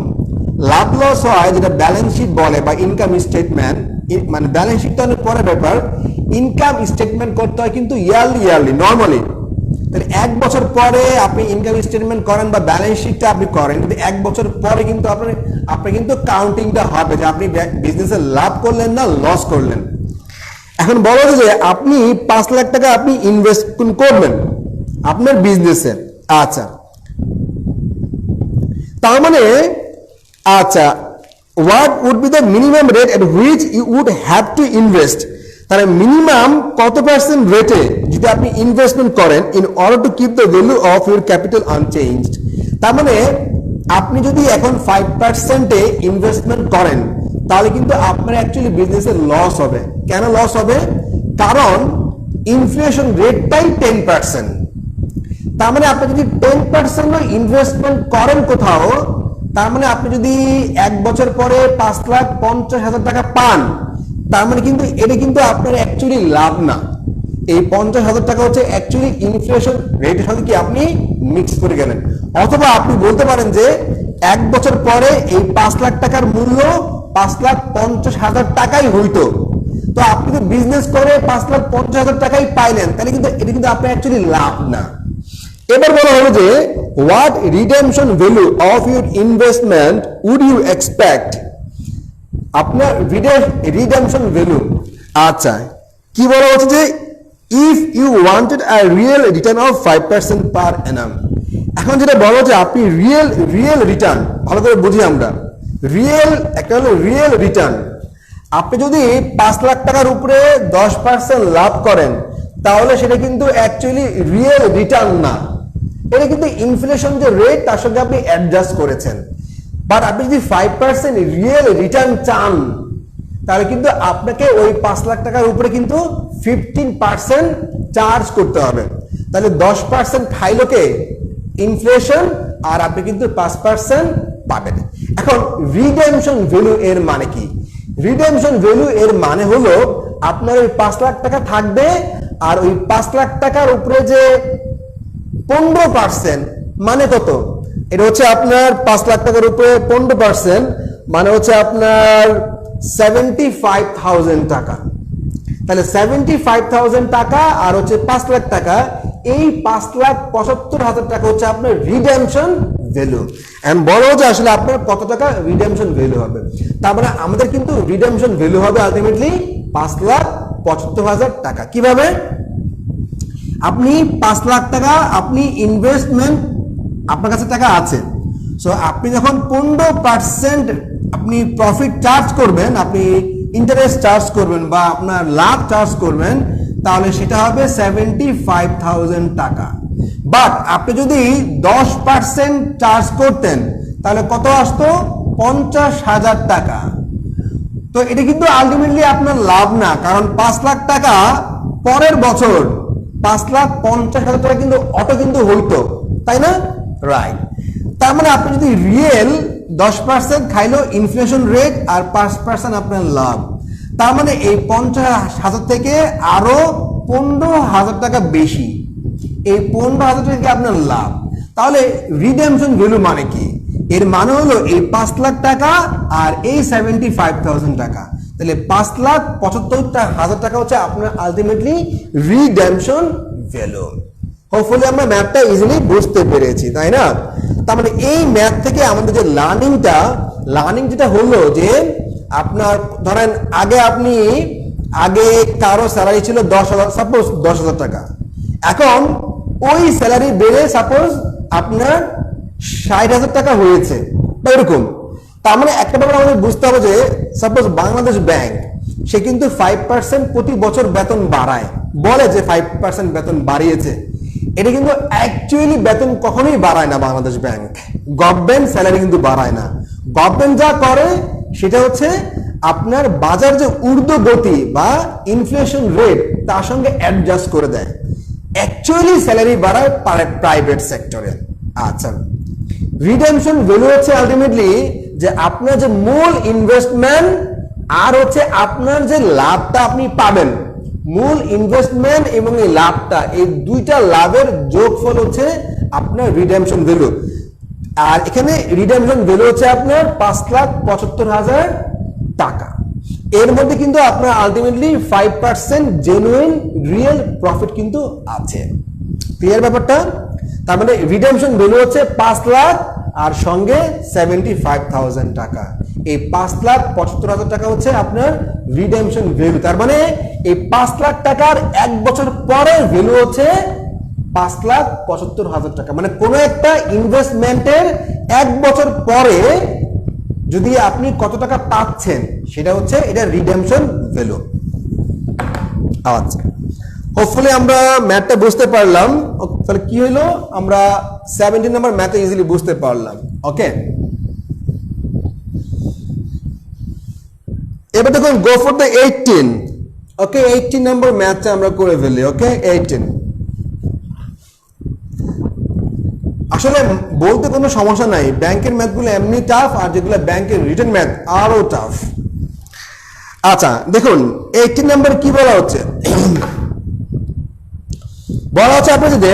Speaker 1: লাভ লস হয় যেটা ব্যালেন্স শিট বলে বা ইনকাম স্টেটমেন্ট, মানে ব্যালেন্স শিট তো অনেক পরে ব্যাপার, ইনকাম স্টেটমেন্ট করতে হয় কিন্তু ইয়ারলি নর্মালি। তাহলে 1 বছর পরে আপনি ইনকাম স্টেটমেন্ট করেন বা ব্যালেন্স শিটটা আপনি করেন, কিন্তু 1 বছর পরে কিন্তু আপনি কিন্তু কাউন্টিংটা হবে যে আপনি বিজনেসে লাভ করলেন না লস করলেন। এখন বলা যায় যে আপনি 5 লাখ টাকা আপনি ইনভেস্ট করবেন আপনার বিজনেসে। আচ্ছা, তার মানে আচ্ছা what would be the minimum rate at which you would have to invest. তাহলে মিনিমাম কত পার্সেন্ট রেটে যদি আপনি ইনভেস্টমেন্ট করেন in order to keep the value of your capital unchanged. তার মানে আপনি যদি এখন 5%-এ ইনভেস্টমেন্ট করেন, তাহলে কিন্তু আপনার অ্যাকচুয়ালি বিজনেসে লস হবে। কেন লস হবে? কারণ ইনফ্লেশন রেটটাই 10%। তার মানে আপনি যদি 10% ইনভেস্টমেন্ট করেন কোথাও, তার মানে আপনি যদি 1 বছর পরে 5,50,000 টাকা পান, তার মানে কিন্তু এটা কিন্তু আপনার অ্যাকচুয়ালি লাভ না। এই 50,000 টাকা হচ্ছে অ্যাকচুয়ালি ইনফ্লেশন রেটের সাথে কি আপনি মিক্স করে গেলেন। অথবা আপনি বলতে পারেন যে 1 বছর পরে এই 5 লাখ টাকার মূল্য 5,50,000 টাকাই হইতো, তো আপনি তো বিজনেস করে 5,50,000 টাকাই পাইলেন, তাহলে কিন্তু এটা কিন্তু আপনার অ্যাকচুয়ালি লাভ না। এবার বলা হলো যে what redemption value of your investment would you expect, আপনার রিডেমশন ভ্যালু। আচ্ছা, কি বলা হচ্ছে যে if you wanted a real return of 5% per annum. এখন যেটা বলা হচ্ছে আপনি রিয়েল রিটার্ন, ভালো করে বুঝি আমরা, একটা হলো রিয়েল রিটার্ন। আপনি যদি 5 লাখ টাকার উপরে 10% লাভ করেন তাহলে সেটা কিন্তু অ্যাকচুয়ালি রিয়েল রিটার্ন না, এটা কিন্তু ইনফ্লেশন যে রেট তার সঙ্গে আপনি অ্যাডজাস্ট করেছেন। বাট আপনি যদি 5% রিয়েল রিটার্ন চান তাহলে কিন্তু আপনাকে ওই 5 লাখ টাকার উপরে কিন্তু 15% চার্জ করতে হবে। তাহলে 10% খাইলো কে? ইনফ্লেশন, আর আপনি কিন্তু 5% পাবেন। এখন রিডেমশন ভ্যালু এর মানে কি? রিডেমশন ভ্যালু এর মানে হলো আপনার ওই 5 লাখ টাকা থাকবে আর ওই 5 লাখ টাকার উপরে যে 15% মানে কত? এটা হচ্ছে আপনার 5 লাখ টাকার উপরে 15% মানে হচ্ছে আপনার 75,000 টাকা। তাহলে 75,000 টাকা আর হচ্ছে 5 লাখ টাকা, এই 5,75,000 টাকা হচ্ছে আপনার রিডেমশন ভ্যালু। এন্ড বলো যে আসলে আপনার কত টাকা রিডেমশন ভ্যালু হবে। তার মানে আমাদের কিন্তু রিডেমশন ভ্যালু হবে আলটিমেটলি 5,75,000 টাকা। কিভাবে? আপনি 5 লাখ টাকা আপনি ইনভেস্টমেন্ট, আপনার কাছে টাকা আছে, সো আপনি যখন 15% আপনি প্রফিট চার্জ করবেন, আপনি ইন্টারেস্ট চার্জ করবেন বা আপনার লাভ চার্জ করবেন, তাহলে সেটা হবে 75,000 টাকা। বাট আপনি যদি 10% চার্জ করতেন তাহলে কত আসতো? 50,000 টাকা। তো এটা কিন্তু আলটিমেটলি আপনার লাভ না, কারণ 5 লাখ টাকা পরের বছর 5,50,000 টাকা কিন্তু অটো কিন্তু হইতো, তাই না? রাইট। তার মানে আপনি যদি রিয়েল 10% খাইলো ইনফ্লেশন রেট আর 5% আপনার লাভ, তার মানে এই 50,000 থেকে আরো 15,000 টাকা বেশি, এই 15,000 টাকা আপনার লাভ। তাহলে রিডেমশন ভ্যালু মানে কি? এর মানে হলো এই 5 লাখ টাকা আর এই 75,000 টাকা, তাহলে 5,75,000 টাকা হচ্ছে আপনার আলটিমেটলি রিডেমশন ভ্যালু। হোপফুলি আমরা ম্যাথটা ইজিলি বুঝতে পেরেছি, তাই না? তার মানে এই ম্যাথ থেকে আমাদের যে লার্নিং যেটা হলো যে আপনার ধরেন আগে কারো স্যালারি ছিল 10,000, সাপোজ 10,000 টাকা, এখন ওই স্যালারি বেড়ে সাপোজ আপনার 60,000 টাকা হয়েছে বা এরকম। তার মানে একটা ব্যাপার আমাদের বুঝতে হবে যে সাপোজ বাংলাদেশ ব্যাংক সে কিন্তু 5% প্রতি বছর বেতন বাড়ায়, বলে যে 5% বেতন বাড়িয়েছে, এটা কিন্তু অ্যাকচুয়ালি বেতন কখনোই বাড়ায় না বাংলাদেশ ব্যাংক। গভর্নমেন্ট স্যালারি কিন্তু বাড়ায় না। গভর্নমেন্ট যা করে সেটা হচ্ছে আপনার বাজার যে ঊর্ধ্বগতি বা ইনফ্লেশন রেট তার সঙ্গে অ্যাডজাস্ট করে দেয়। অ্যাকচুয়ালি স্যালারি বাড়ায় প্রাইভেট সেক্টরে। আচ্ছা, রিডেমশন ভ্যালু হচ্ছে আলটিমেটলি যে আপনার যে মূল ইনভেস্টমেন্ট আর হচ্ছে আপনার যে লাভটা আপনি পাবেন, মূল ইনভেস্টমেন্ট এবং এই লাভটা, এই দুইটা লাভের যোগফল হচ্ছে আপনার রিডেমশন ভ্যালু। আর এখানে রিডেমশন ভ্যালু হচ্ছে আপনার 5,75,000 টাকা। এর মধ্যে কিন্তু আপনার আলটিমেটলি 5% জেনুইন রিয়েল প্রফিট কিন্তু আছে। ক্লিয়ার ব্যাপারটা? তার মানে রিডেমশন ভ্যালু হচ্ছে 5 লাখ আর সঙ্গে 75,000 টাকা। এই 5,75,000 টাকা হচ্ছে আপনার রিডেমশন ভ্যালু। তার মানে এই 5 লাখ টাকার 1 বছর পরের ভ্যালু হচ্ছে 5,75,000 টাকা। মানে কোন একটা ইনভেস্টমেন্টের 1 বছর পরে যদি আপনি কত টাকা পাচ্ছেন সেটা হচ্ছে এটা রিডেমশন ভ্যালু। আচ্ছা, হোপফুলি আমরা ম্যাথটা বুঝতে পারলাম। তাহলে কি হইলো, আমরা 17 নাম্বার ম্যাথে ইজিলি বুঝতে পারলাম। ওকে, এবার দেখুন go for the 18। Okay, 18 number ম্যাথটা আমরা করে ফেলি। ওকে, 18 আসলে বলতে কোনো সমস্যা নাই, ব্যাংকের ম্যাথগুলো এমনি টাফ আর যেগুলো ব্যাংকের রিটেন ম্যাথ আরো টাফ। আচ্ছা দেখুন 18 নাম্বার কি বলা হচ্ছে, বলা হচ্ছে আপনার যে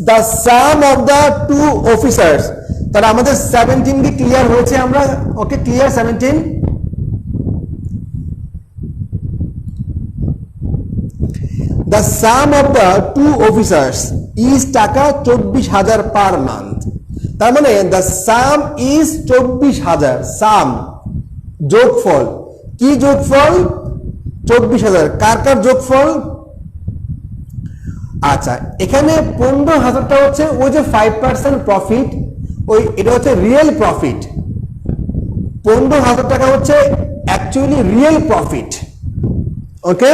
Speaker 1: the sum of the two officers. তাহলে আমাদের 17 কি ক্লিয়ার হয়েছে আমরা? Okay, clear 17। The sum of the two officers is টাকা 24,000 পার মান্থ। তার মানে দ্য সাম ইজ 24,000, সাম যোগফল, কি যোগফল? 24,000, কার কার যোগফল? আচ্ছা, এখানে 15,000টা হচ্ছে ওই যে 5% প্রফিট, ওই এটা হচ্ছে রিয়েল প্রফিট। 15,000 টাকা হচ্ছে অ্যাকচুয়ালি রিয়েল প্রফিট, ওকে।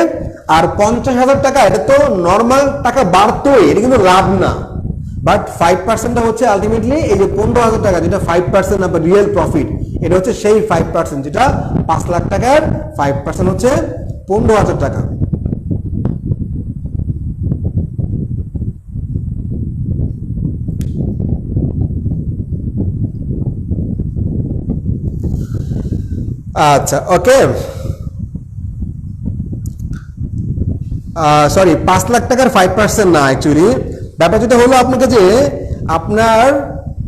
Speaker 1: আর 50,000 টাকা এটা তো নর্মাল টাকা বাড়তোই, এটা কিন্তু লাভ না, বাট 5%টা হচ্ছে আলটিমেটলি এই যে 15,000 টাকা যেটা 5% আপনার রিয়েল প্রফিট, এটা হচ্ছে সেই 5%, যেটা 5 লাখ টাকার 5% হচ্ছে 15,000 টাকা। আচ্ছা, ওকে, সরি 5 লাখ টাকার 5% না, অ্যাকচুয়ালি ব্যাপার যেটা হলো আপনাকে যে আপনার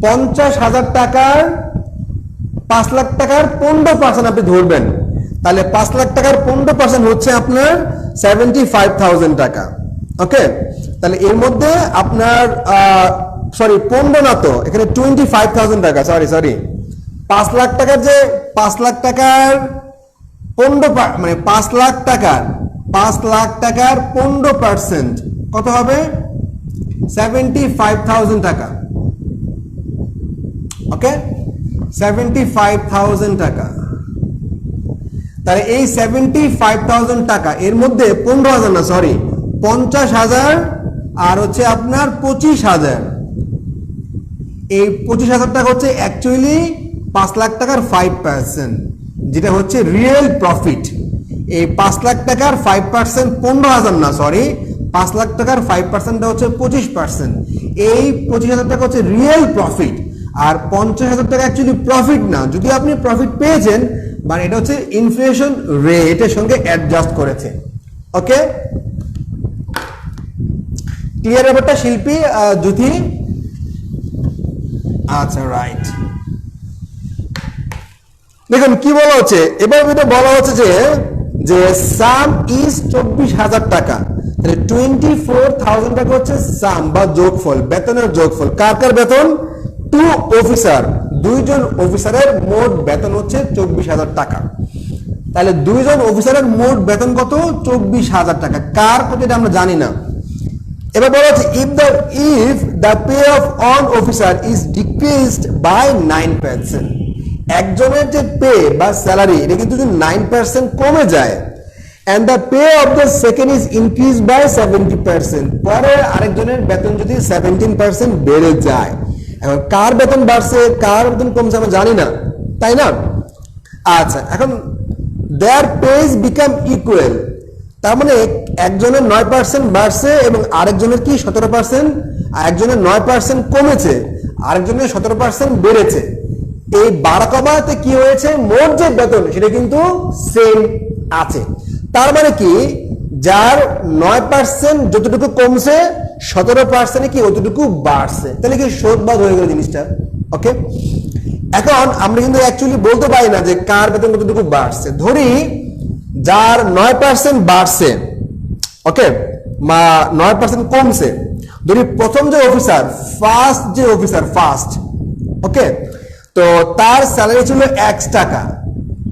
Speaker 1: 50,000 টাকার 5 লাখ টাকার 15% আপনি ধরবেন, তাহলে 5 লাখ টাকার 15% হচ্ছে আপনার 75,000 টাকা, ওকে। তাহলে এর মধ্যে আপনার সরি 15 না তো, এখানে 25,000 টাকা, সরি 5 লাখ টাকার যে 5 লাখ টাকার 15 মানে 5 লাখ টাকার 15% কত হবে? 75,000 টাকা, ওকে, 75,000 টাকা। তাহলে এই 75,000 টাকা এর মধ্যে 15,000 না, সরি 50,000 আর হচ্ছে আপনার 25,000, এই 25,000 টাকা হচ্ছে অ্যাকচুয়ালি 5 লাখ টাকার 5%, যেটা হচ্ছে রিয়েল প্রফিট। এই 5 লাখ টাকার 5% 15,000 না, সরি 5 লাখ টাকার 5%টা হচ্ছে 25%, এই 25,000 টাকা হচ্ছে রিয়েল প্রফিট, আর 50,000 টাকা অ্যাকচুয়ালি প্রফিট না, যদি আপনি প্রফিট পেয়েছেন, মানে এটা হচ্ছে ইনফ্লেশন রেটের সঙ্গে অ্যাডজাস্ট করেছে, ওকে। ক্লিয়ার ব্যাপারটা শিল্পী, যুথি? আচ্ছা, রাইট। দেখুন কি বলা হচ্ছে, এবার এটা বলা হচ্ছে যে সাম ইজ 24,000 টাকা, তাহলে 24,000 টাকা হচ্ছে সাম বা যোগফল, বেতনের যোগফল। কার কার বেতন? 2 অফিসার, 2 জন অফিসারের মোট বেতন হচ্ছে 24,000 টাকা। তাহলে 2 জন অফিসারের মোট বেতন কত? 24,000 টাকা। কার কত এটা আমরা জানি না। এবার বলা হচ্ছে if the pay of an officer is decreased by 9%, একজনের যে পে বা স্যালারি এটা কিন্তু যদি 9% কমে যায়, and the pay of the second is increased by 70%, পরে আরেকজনের বেতন যদি 17% বেড়ে যায়, এখন কার বেতন বাড়ছে কার বেতন কমছে আমরা জানি না, তাই না? আচ্ছা, এখন their pays become equal, তার মানে একজনের 9% বাড়ছে এবং আরেকজনের কি 17%, একজনের 9% কমেছে, আরেকজনের 17% বেড়েছে। এই বাড়া কমাতে কি হয়েছে? মোট যে বেতন সেটা কিন্তু সেম আছে। তার মানে কি, যার 9% যতটুকু কমছে 17% কি অতটুকু বাড়ছে, তাহলে কি শোধবাদ হয়ে গেল জিনিসটা, ওকে। এখন আমরা কিন্তু অ্যাকচুয়ালি বলতে পারি না যে কার বেতন কতটুকু বাড়ছে। ধরি যার 9% বাড়ছে, ওকে, বা 9% কমছে, ধরি প্রথম যে অফিসার, ফার্স্ট, ওকে, তো তার স্যালারি ছিল X টাকা,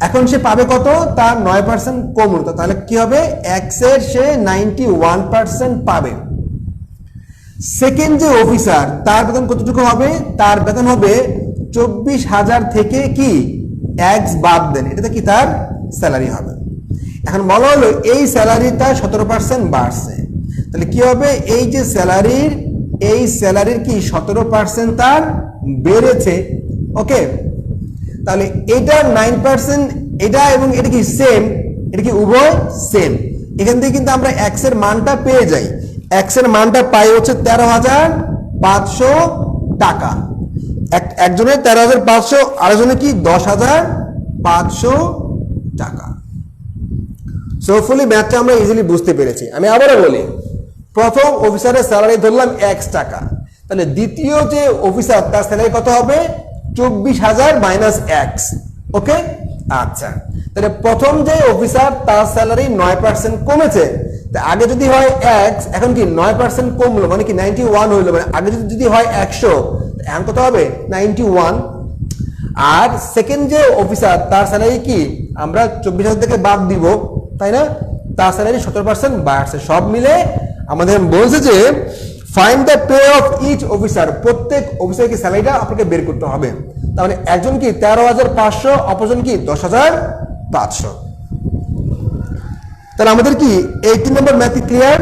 Speaker 1: এখন সে পাবে কত? তার 9% কমলো, তাহলে কি হবে? X এর সে 91% পাবে। সেকেন্ড যে অফিসার, তার বেতন কতটুকু হবে? তার বেতন হবে 24,000 থেকে কি X বাদ দেন, এটাতে কি তার স্যালারি হবে। এখন বলা হলো এই স্যালারিটা 17% বাড়ছে, তাহলে কি হবে? এই যে স্যালারির কি 17% তার বেড়েছে, ওকে। তাহলে এটা 9%, এটা এবং এটা কি সেম, এটা কি উভয় সেম। এখান থেকে কিন্তু আমরা X এর মানটা পেয়ে যাই। X এর মানটা পাই হচ্ছে 13,500 টাকা, একজনের 13,500, আরেকজনের কি 10,500 টাকা। সো ফুলি ম্যাথটা আমরা ইজিলি বুঝতে পেরেছি। আমি আবারও বলি, প্রথম অফিসারের স্যালারি ধরলাম X টাকা, তাহলে দ্বিতীয় যে অফিসার তার স্যালারি কত হবে? 24,000 মাইনাস X, ওকে। আচ্ছা, তাহলে প্রথম যে অফিসার তার স্যালারি 9% কমেছে, আগে যদি হয় x, এখন কি 9% কমলো, মানে কি 91 হইলো, মানে আগে যদি হয় 100, এখন কত হবে 91। আর সেকেন্ড যে অফিসার তার স্যালারি কি আমরা 24,000 থেকে বাদ দিব, তাই না, তার স্যালারি 17% বাড়ছে। সব মিলে আমাদের বলছে যে find the pay of each officer, প্রত্যেক অফিসার কি স্যালারিটা আপনাকে বের করতে হবে। তার মানে একজন কি 13,500, অপরজন কি 10,500। তাহলে আমাদের কি 18 নম্বর ম্যাথ ক্লিয়ার?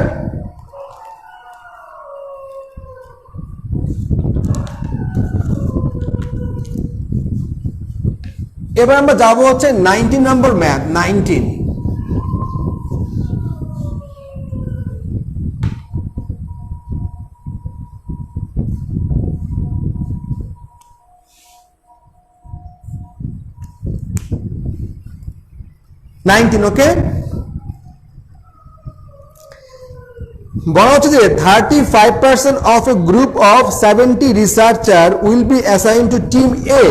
Speaker 1: এবার আমরা যাবো হচ্ছে 19 নম্বর ম্যাথ। 19 ওকে, বলা হচ্ছে যে 35% of a group of 70 researcher will be assigned to team A.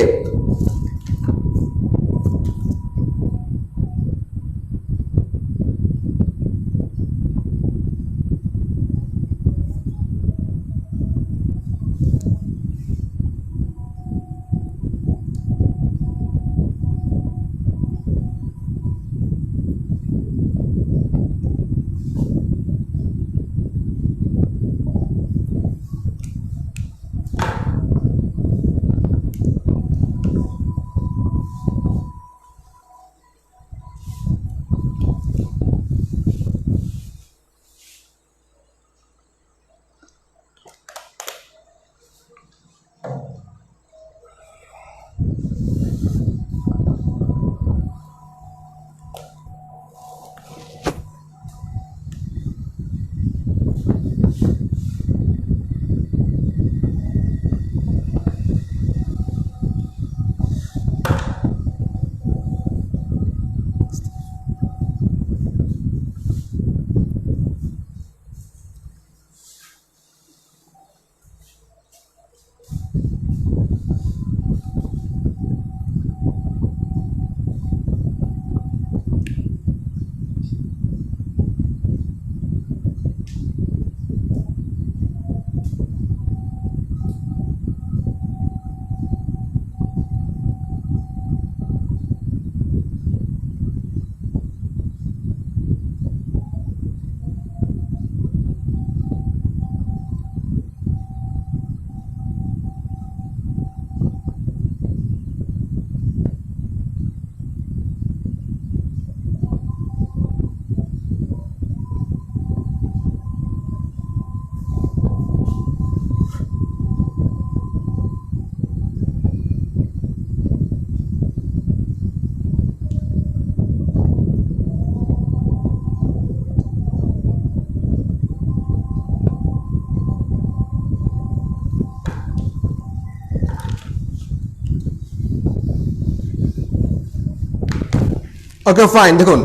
Speaker 1: Okay fine, দেখুন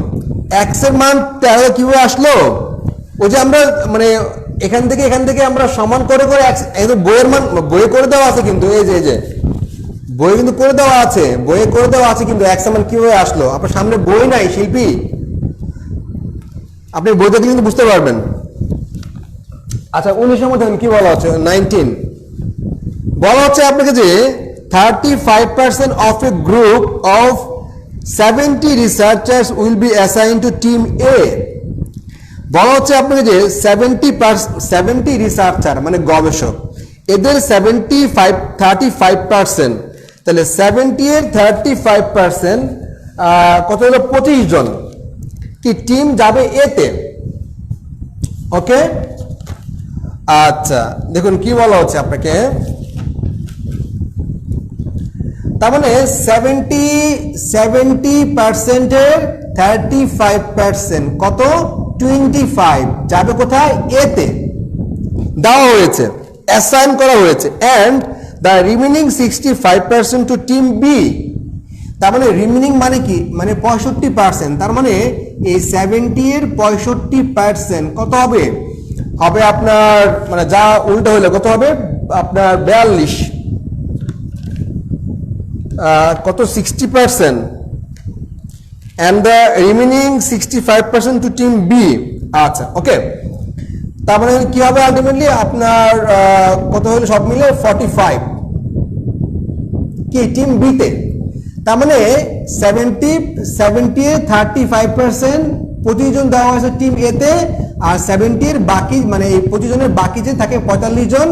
Speaker 1: x এর মান 13 কিভাবে আসলো, ওই যে আমরা মানে এখান থেকে আমরা সমান করে করে একদম বইয়ের মান বইয়ে করে দেওয়া আছে, কিন্তু এই যে বইয়ে কিন্তু করে দেওয়া আছে, বইয়ে করে দেওয়া আছে, কিন্তু x এর মান কিভাবে আসলো? আপনার সামনে বই নাই শিল্পী, আপনি বই দেখলে কিন্তু বুঝতে পারবেন। আচ্ছা 19 এর মধ্যে কি বলা হচ্ছে? 19 বলা হচ্ছে আপনাকে যে 35% of a group of 70 researchers will be assigned to team A. বলা হচ্ছে আপনাকে যে 70 রিসার্চার মানে গবেষক, এদের 35%, তাহলে 70 এর 35% কত হলো? 25 জন কি টিম যাবে এতে। ওকে আচ্ছা দেখুন কি বলা হচ্ছে আপনাকে, তার মানে 70% এর 35% কত? 25 যাবে কোথায়? এতে দেওয়া হয়েছে, অ্যাসাইন করা হয়েছে। And the remaining 65% to team B. তার মানে রিমেনিং মানে কি? মানে 65%। তার মানে এই 70 এর 65% কত হবে? হবে আপনার মানে যা উল্টো হলে কত হবে? আপনার 42 কত? 60%, and the remaining 65% to team B আচ্ছা ওকে, তার মানে কি হবে আলটিমেটলি আপনার কত হলো সব মিলে 45 কি টিম বি তে। তার মানে 70 এ 35% প্রতিজন দেওয়া হয়েছে টিম এ তে, আর 70 এর বাকি মানে এই প্রতিজনের বাকি যে থাকে 45 জন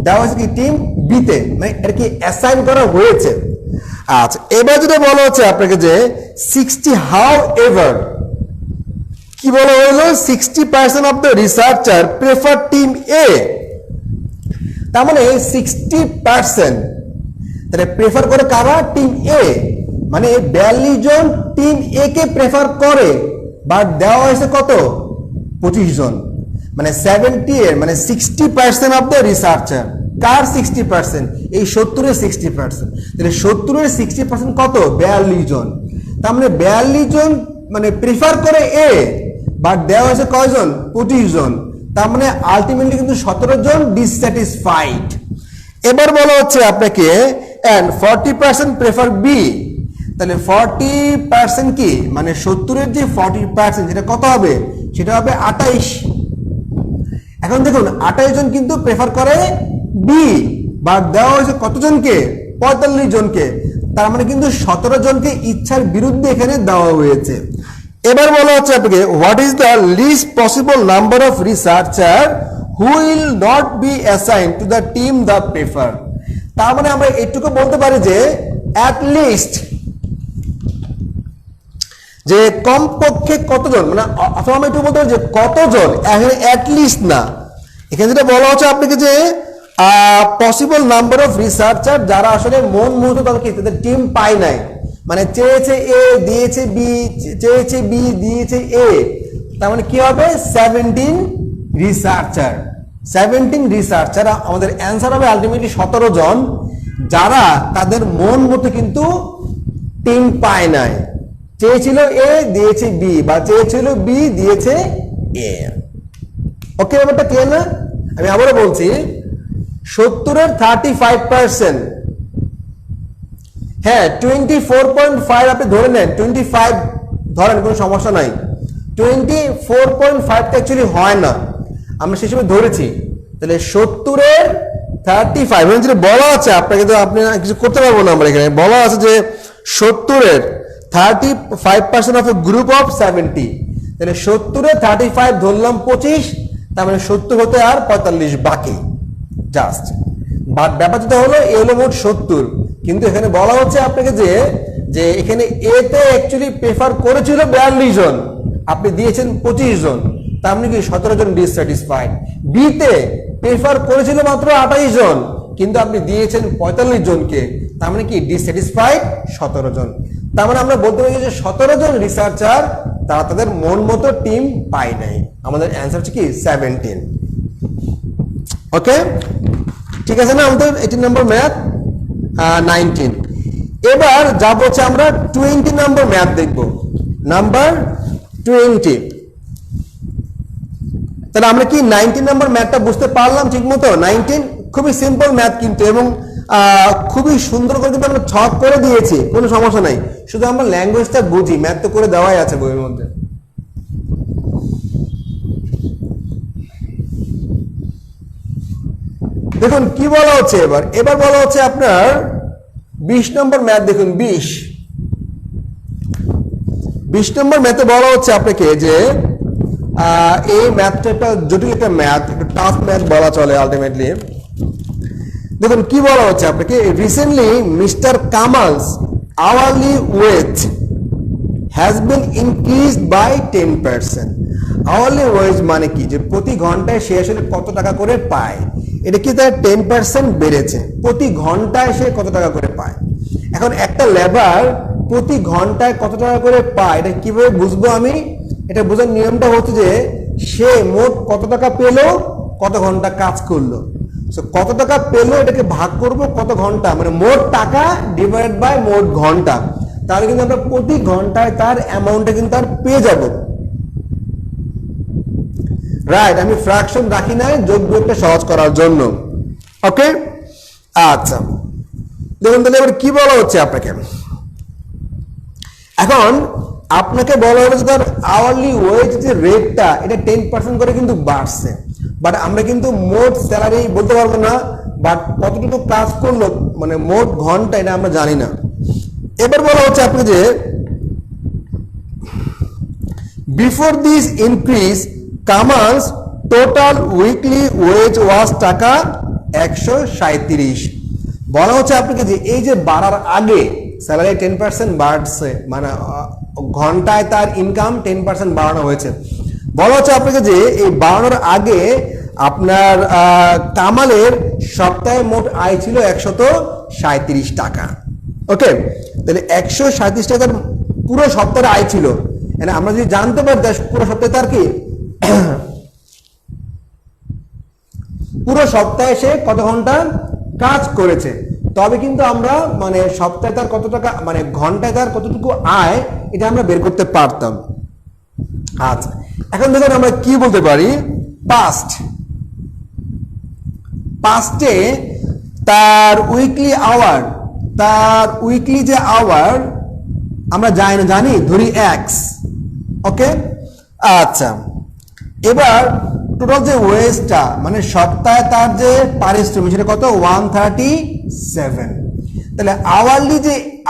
Speaker 1: দেওয়া হয়েছে কি টিম বি তে, মানে এটা কি অ্যাসাইন করা হয়েছে। আচ্ছা এবার যেটা বলা হচ্ছে আপনাকে যে 60 হাউ এভার কি বলা হলো 60% of the researcher prefer team A. তার মানে 60% তাহলে প্রেফার করে কারা টিম এ, মানে 42 জন টিম এ কে প্রেফার করে, বাট দেওয়া হয়েছে কত 25 জন, মানে 70 এর মানে 60% অফ দ্য রিসার্চার। কার 60%? এই 70 এর 60%। তাহলে 70 এর 60% কত 42 জন। তার মানে 42 জন মানে প্রেফার করে এ, বাট দেওয়া হয়েছে কয়জন 25 জন। তার মানে আলটিমেটলি কিন্তু 17 জন ডিসস্যাটিসফাইড। এবার বলা হচ্ছে আপনাকে and 40% প্রেফার বি। তাহলে 40% কি মানে 70 এর যে 40% যেটা কত হবে সেটা হবে 28। এখন দেখুন 28 জন কিন্তু প্রেফার করে বি, বাট দেওয়া হয়েছে কতজনকে 45 জনকে। তার মানে কিন্তু 17 জনকে ইচ্ছার বিরুদ্ধে এখানে দেওয়া হয়েছে। এবার বলা হচ্ছে আপনাকে what is the least possible number of researcher who will not be assign to the team they prefer. তার মানে আমরা এইটুকু বলতে পারি যে অ্যাট লিস্ট যে কমপক্ষে কতজন, মানে অথবা আমি একটু বলতে পারি যে কতজন, এখানে অ্যাট লিস্ট না, এখানে যেটা বলা হচ্ছে আপনাকে যে পসিবল নাম্বার অফ রিসার্চার যারা আসলে মন মুহূর্তে তাদের টিম পায় নাই, মানে চেয়েছে এ দিয়েছে বি, চেয়েছে বি দিয়েছে এ, তার মানে কি হবে 17 রিসার্চার। 17 রিসার্চার আমাদের অ্যান্সার হবে আলটিমেটলি 17 জন যারা তাদের মন মতো কিন্তু টিম পায় নাই, চেয়েছিল এ দিয়েছে বি, বা চেয়েছিল বি দিয়েছে এ। ওকে ব্যাপারটা ক্লিয়ার না? আমি আবারও বলছি 70 এর 35%, হ্যাঁ 24.5 আপনি ধরে নেন, 25 ধরেন কোনো সমস্যা নাই, 24.5টা অ্যাকচুয়ালি হয় না, আমরা সেই সময় ধরেছি। তাহলে 70 এর 35 মানে যেটা বলা আছে আপনাকে তো আপনি কিছু করতে পারবো না, আমরা এখানে বলা আছে যে 70 এর 35% অফ এ গ্রুপ অফ 70। তাহলে 70 এর 35 ধরলাম 25, তার মানে 70 হতে আর 45 বাকি জাস্ট। বাট ব্যাপার যেটা হলো এ হলো মোট 70, কিন্তু এখানে বলা হচ্ছে আপনাকে যে যে এখানে এ তে অ্যাকচুয়ালি প্রেফার করেছিল 42 জন, আপনি দিয়েছেন 25 জন, তার মানে কি 17 জন ডিসস্যাটিসফাইড। বি তে প্রেফার করেছিল মাত্র 28 জন, কিন্তু আপনি দিয়েছেন 45 জনকে, তার মানে কি ডিসস্যাটিসফাইড 17 জন। তার মানে আমরা বলতে পারি যে 17 জন রিসার্চার তারা তাদের মন মতো টিম পায় নাই। আমাদের অ্যান্সার হচ্ছে কি 17। ওকে ঠিক আছে না? আমাদের 18 নম্বর ম্যাথ 19। এবার যাব হচ্ছে আমরা 20 নম্বর ম্যাথ দেখব, নাম্বার 20। তাহলে আমরা কি 19 নম্বর ম্যাথটা বুঝতে পারলাম ঠিক মতো? 19 খুবই সিম্পল ম্যাথ কিন্তু, এবং খুবই সুন্দর করে কিন্তু আমরা ছক করে দিয়েছি, কোনো সমস্যা নাই, শুধু আমরা ল্যাঙ্গুয়েজটা বুঝি, ম্যাথ তো করে দেওয়াই আছে বইয়ের মধ্যে। দেখুন কি বলা হচ্ছে এবার বলা হচ্ছে আপনার 20 নম্বর ম্যাথ দেখুন। 20 নম্বর ম্যাথে বলা হচ্ছে আপনাকে যে এই ম্যাথটা একটা জটিল একটা ম্যাথ, একটা টাফ ম্যাথ বলা চলে আলটিমেটলি। দেখুন কি বলা হচ্ছে আপনাকে, recently mister Kamal's hourly wage has been increased by 10%। Hourly wage মানে কি, যে প্রতি ঘন্টায় সে আসলে কত টাকা করে পায়, এটা কি তার 10% বেড়েছে, প্রতি ঘন্টায় সে কত টাকা করে পায়। এখন একটা লেবার প্রতি ঘন্টায় কত টাকা করে পায়, এটা কিভাবে বুঝবো আমি? এটা বোঝার নিয়মটা হচ্ছে যে সে মোট কত টাকা পেলো, কত ঘন্টা কাজ করলো। কত টাকা পেলো এটাকে ভাগ করব কত ঘন্টা, মানে মোট টাকা ডিভাইড বাই মোট ঘন্টা, তাহলে কিন্তু আমরা প্রতি ঘন্টায় তার অ্যামাউন্টটা কিন্তু আর পেয়ে যাব। রাইট, আমি ফ্র্যাকশন রাখি নাই যোগ বিয়োগটা সহজ করার জন্য। ওকে আচ্ছা দেখুন তাহলে এবার কি বলা হচ্ছে আপনাকে। এখন আপনাকে বলা হলো যে তার আওয়ারলি ওয়েজ যে রেটটা এটা 10% করে কিন্তু বাড়ছে, বাট আমরা কিন্তু মোট স্যালারি বলতে পারবো না, বাট কতটুকু কাজ করলো মানে মোট ঘন্টা এটা আমরা জানি না। এবার বলা হচ্ছে আপনাকে যে before this increase Kamal's total weekly wage was টাকা 137। বলা হচ্ছে আপনাকে যে এই যে বাড়ার আগে স্যালারি 10% বাড়ছে, মানে ঘন্টায় তার ইনকাম 10% বাড়ানো হয়েছে। বলা হচ্ছে আপনাকে যে এই বাড়ানোর আগে আপনার কামালের সপ্তাহে মোট আয় ছিল 137 টাকা। ওকে, তাহলে 137 টাকার পুরো সপ্তাহের আয় ছিল। মানে আমরা যদি জানতে পারি পুরো সপ্তাহে তার কি পুরো সপ্তাহে সে কত ঘন্টা কাজ করেছে, তবে কিন্তু আমরা মানে সপ্তাহে তার কত টাকা মানে ঘন্টায় তার কতটুকু আয় এটা আমরা বের করতে পারতাম। আচ্ছা, এখন দেখুন আমরা কি বলতে পারি, পাস্টে তার উইকলি যে আওয়ার আমরা জানি ধরি এক্স। ওকে, আচ্ছা, এবার টোটাল যে ওয়েজটা মানে সপ্তাহে তার যে পারিশ্রমিক সেটা কত 137। তাহলে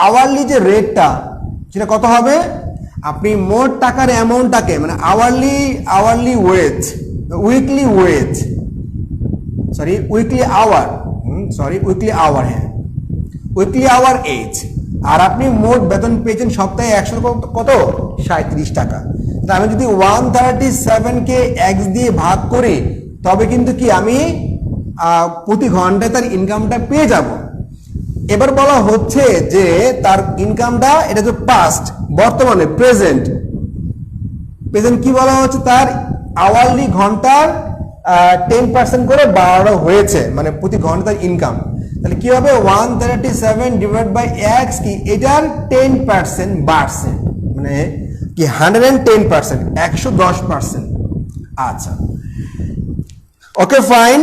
Speaker 1: আওয়ারলি যে রেটটা সেটা কত হবে, আপনি মোট টাকার অ্যামাউন্টটাকে মানে উইকলি আওয়ার এজ, আর আপনি মোট বেতন পেয়েছেন সপ্তাহে 137 টাকা। আমি যদি 137 কে এক্স দিয়ে ভাগ করি তবে কিন্তু কি আমি প্রতি ঘন্টায় তার ইনকামটা পেয়ে যাব। এবার বলা হচ্ছে যে তার ইনকামটা এটা তো পাস্ট, বর্তমানে প্রেজেন্ট কি বলা হচ্ছে, তার আওয়ারলি ঘন্টার 10% করে বাড়ানো হয়েছে, মানে প্রতি ঘন্টা তার ইনকাম। তাহলে কি হবে 137 ডিভাইড বাই এক্স, কি এটার 10% বাড়ছে, মানে কি 110%, 110%। আচ্ছা, ওকে ফাইন।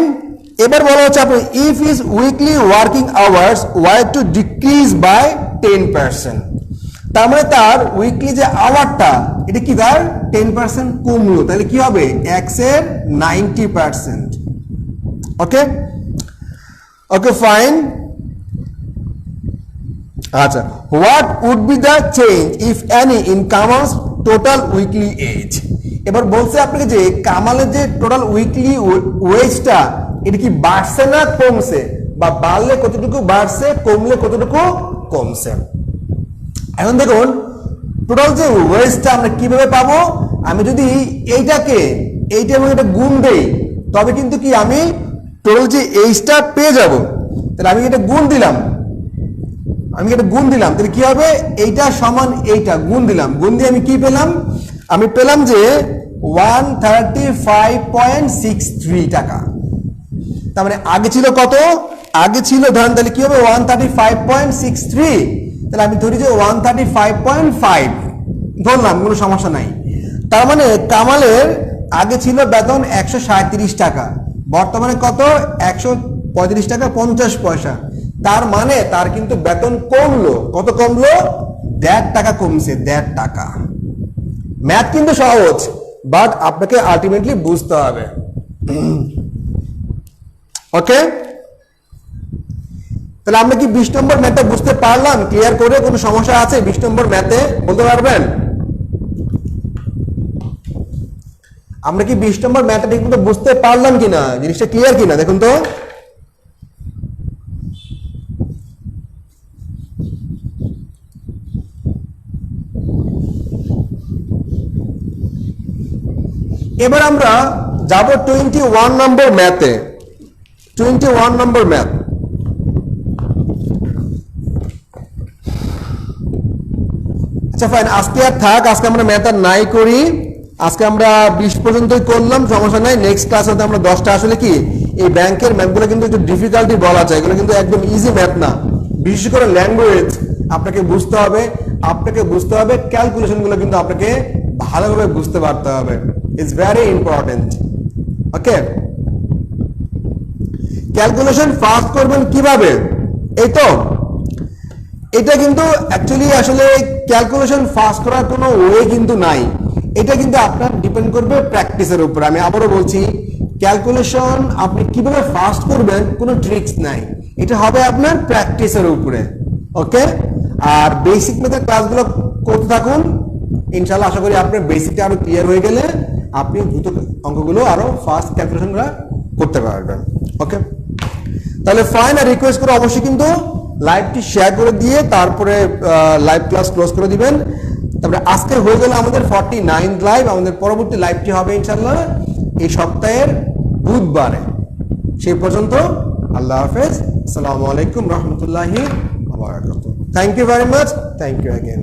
Speaker 1: এবার বলা হচ্ছে আপনি if his weekly working hours were to decrease by 10%, তার মানে তার উইকলি যে আওয়ারটা এটা কি তার 10% কমলো, তাহলে কি হবে এক্স এর 90%। Okay fine. আচ্ছা, what would be the change if any in Kamal's total weekly wage. এবার বলছে আপনাকে যে কামালের যে টোটাল উইকলি ওয়েজটা এটা কি বাড়ছে না কমছে, বা বাড়লে কতটুকু বাড়ছে, কমলে কতটুকু কমছে। এখন দেখুন টোটাল যে ওয়েজটা আমরা কিভাবে পাবো, আমি যদি এইটাকে এবং এটা গুণ দেই তবে কিন্তু কি আমি টোটাল যে এইজটা পেয়ে যাব। তাহলে আমি এটা গুণ দিলাম, তাহলে কি হবে এইটা সমান এইটা গুণ দিলাম, গুণ দিয়ে আমি কি পেলাম, আমি পেলাম যে 135.63 টাকা। তার মানে আগে ছিল কত, আগে ছিল ধরেন, তাহলে কি হবে 135.63, তাহলে আমি ধরি যে 135.5 ধরলাম, কোনো সমস্যা নাই। তার মানে কামালের আগে ছিল বেতন 137 টাকা, বর্তমানে কত 135 টাকা 50 পয়সা। তার মানে তার কিন্তু বেতন কমলো, কত কমলো 1.5 টাকা কমছে, 1.5 টাকা। ম্যাথ কিন্তু সহজ, বাট আপনাকে আলটিমেটলি বুঝতে হবে। ওকে, তাহলে আমরা কি 20 নম্বর ম্যাথটা বুঝতে পারলাম? ক্লিয়ার করে কোনো সমস্যা আছে 20 নম্বর ম্যাথে বলতে পারবেন? আমরা কি 20 নম্বর ম্যাথটা ঠিক মতো বুঝতে পারলাম কিনা, জিনিসটা ক্লিয়ার কিনা দেখুন তো। এবার আমরা যাব 21 নম্বর ম্যাথে। 21 নম্বর ম্যাথ। আচ্ছা ফাইন, আজকে আর থাক, আজকে আমরা ম্যাথ আর নাই করি, আজকে আমরা 20 পর্যন্তই করলাম, সমস্যা নাই। নেক্সট ক্লাসে আমরা 10টা, আসলে কি এই ব্যাংকের ম্যাথগুলো কিন্তু একটু ডিফিকাল্টি বলা যায়, এগুলো কিন্তু একদম ইজি ম্যাথ না। বিশেষ করে ল্যাঙ্গুয়েজ আপনাকে বুঝতে হবে, ক্যালকুলেশনগুলো কিন্তু আপনাকে ভালোভাবে বুঝতে পারতে হবে, it's very important. Okay, calculation first করবেন কিভাবে, এই তো এটা কিন্তু অ্যাকচুয়ালি আসলে ক্যালকুলেশন ফাস্ট করার কোনো ওয়ে কিন্তু নাই, এটা কিন্তু আপনার ডিপেন্ড করবে প্র্যাকটিসের উপর। আমি আবারও বলছি, ক্যালকুলেশন আপনি কিভাবে ফাস্ট করবেন কোনো ট্রিক্স নাই, এটা হবে আপনার প্র্যাকটিসের উপরে। ওকে, আর বেসিক মেথড ক্লাসগুলো করতে থাকুন, ইনশাআল্লাহ আশা করি আপনার বেসিকটা আরো ক্লিয়ার হয়ে গেলে আপনি দ্রুত অঙ্কগুলো আরো ফাস্ট ক্যালকুলেশনগুলো করতে পারবেন। ওকে, তাহলে ফাইন, আর রিকোয়েস্ট করে অবশ্যই কিন্তু লাইভটি শেয়ার করে দিয়ে তারপরে লাইভ ক্লাস ক্লোজ করে দিবেন। তারপরে আজকে হয়ে গেল আমাদের 49 লাইভ। আমাদের পরবর্তী লাইভটি হবে ইনশাআল্লাহ এই সপ্তাহের বুধবারে। সেই পর্যন্ত আল্লাহ হাফেজ, আসসালামু আলাইকুম রহমতুল্লাহি ওয়া বারাকাতুহু। Thank you very much, thank you again.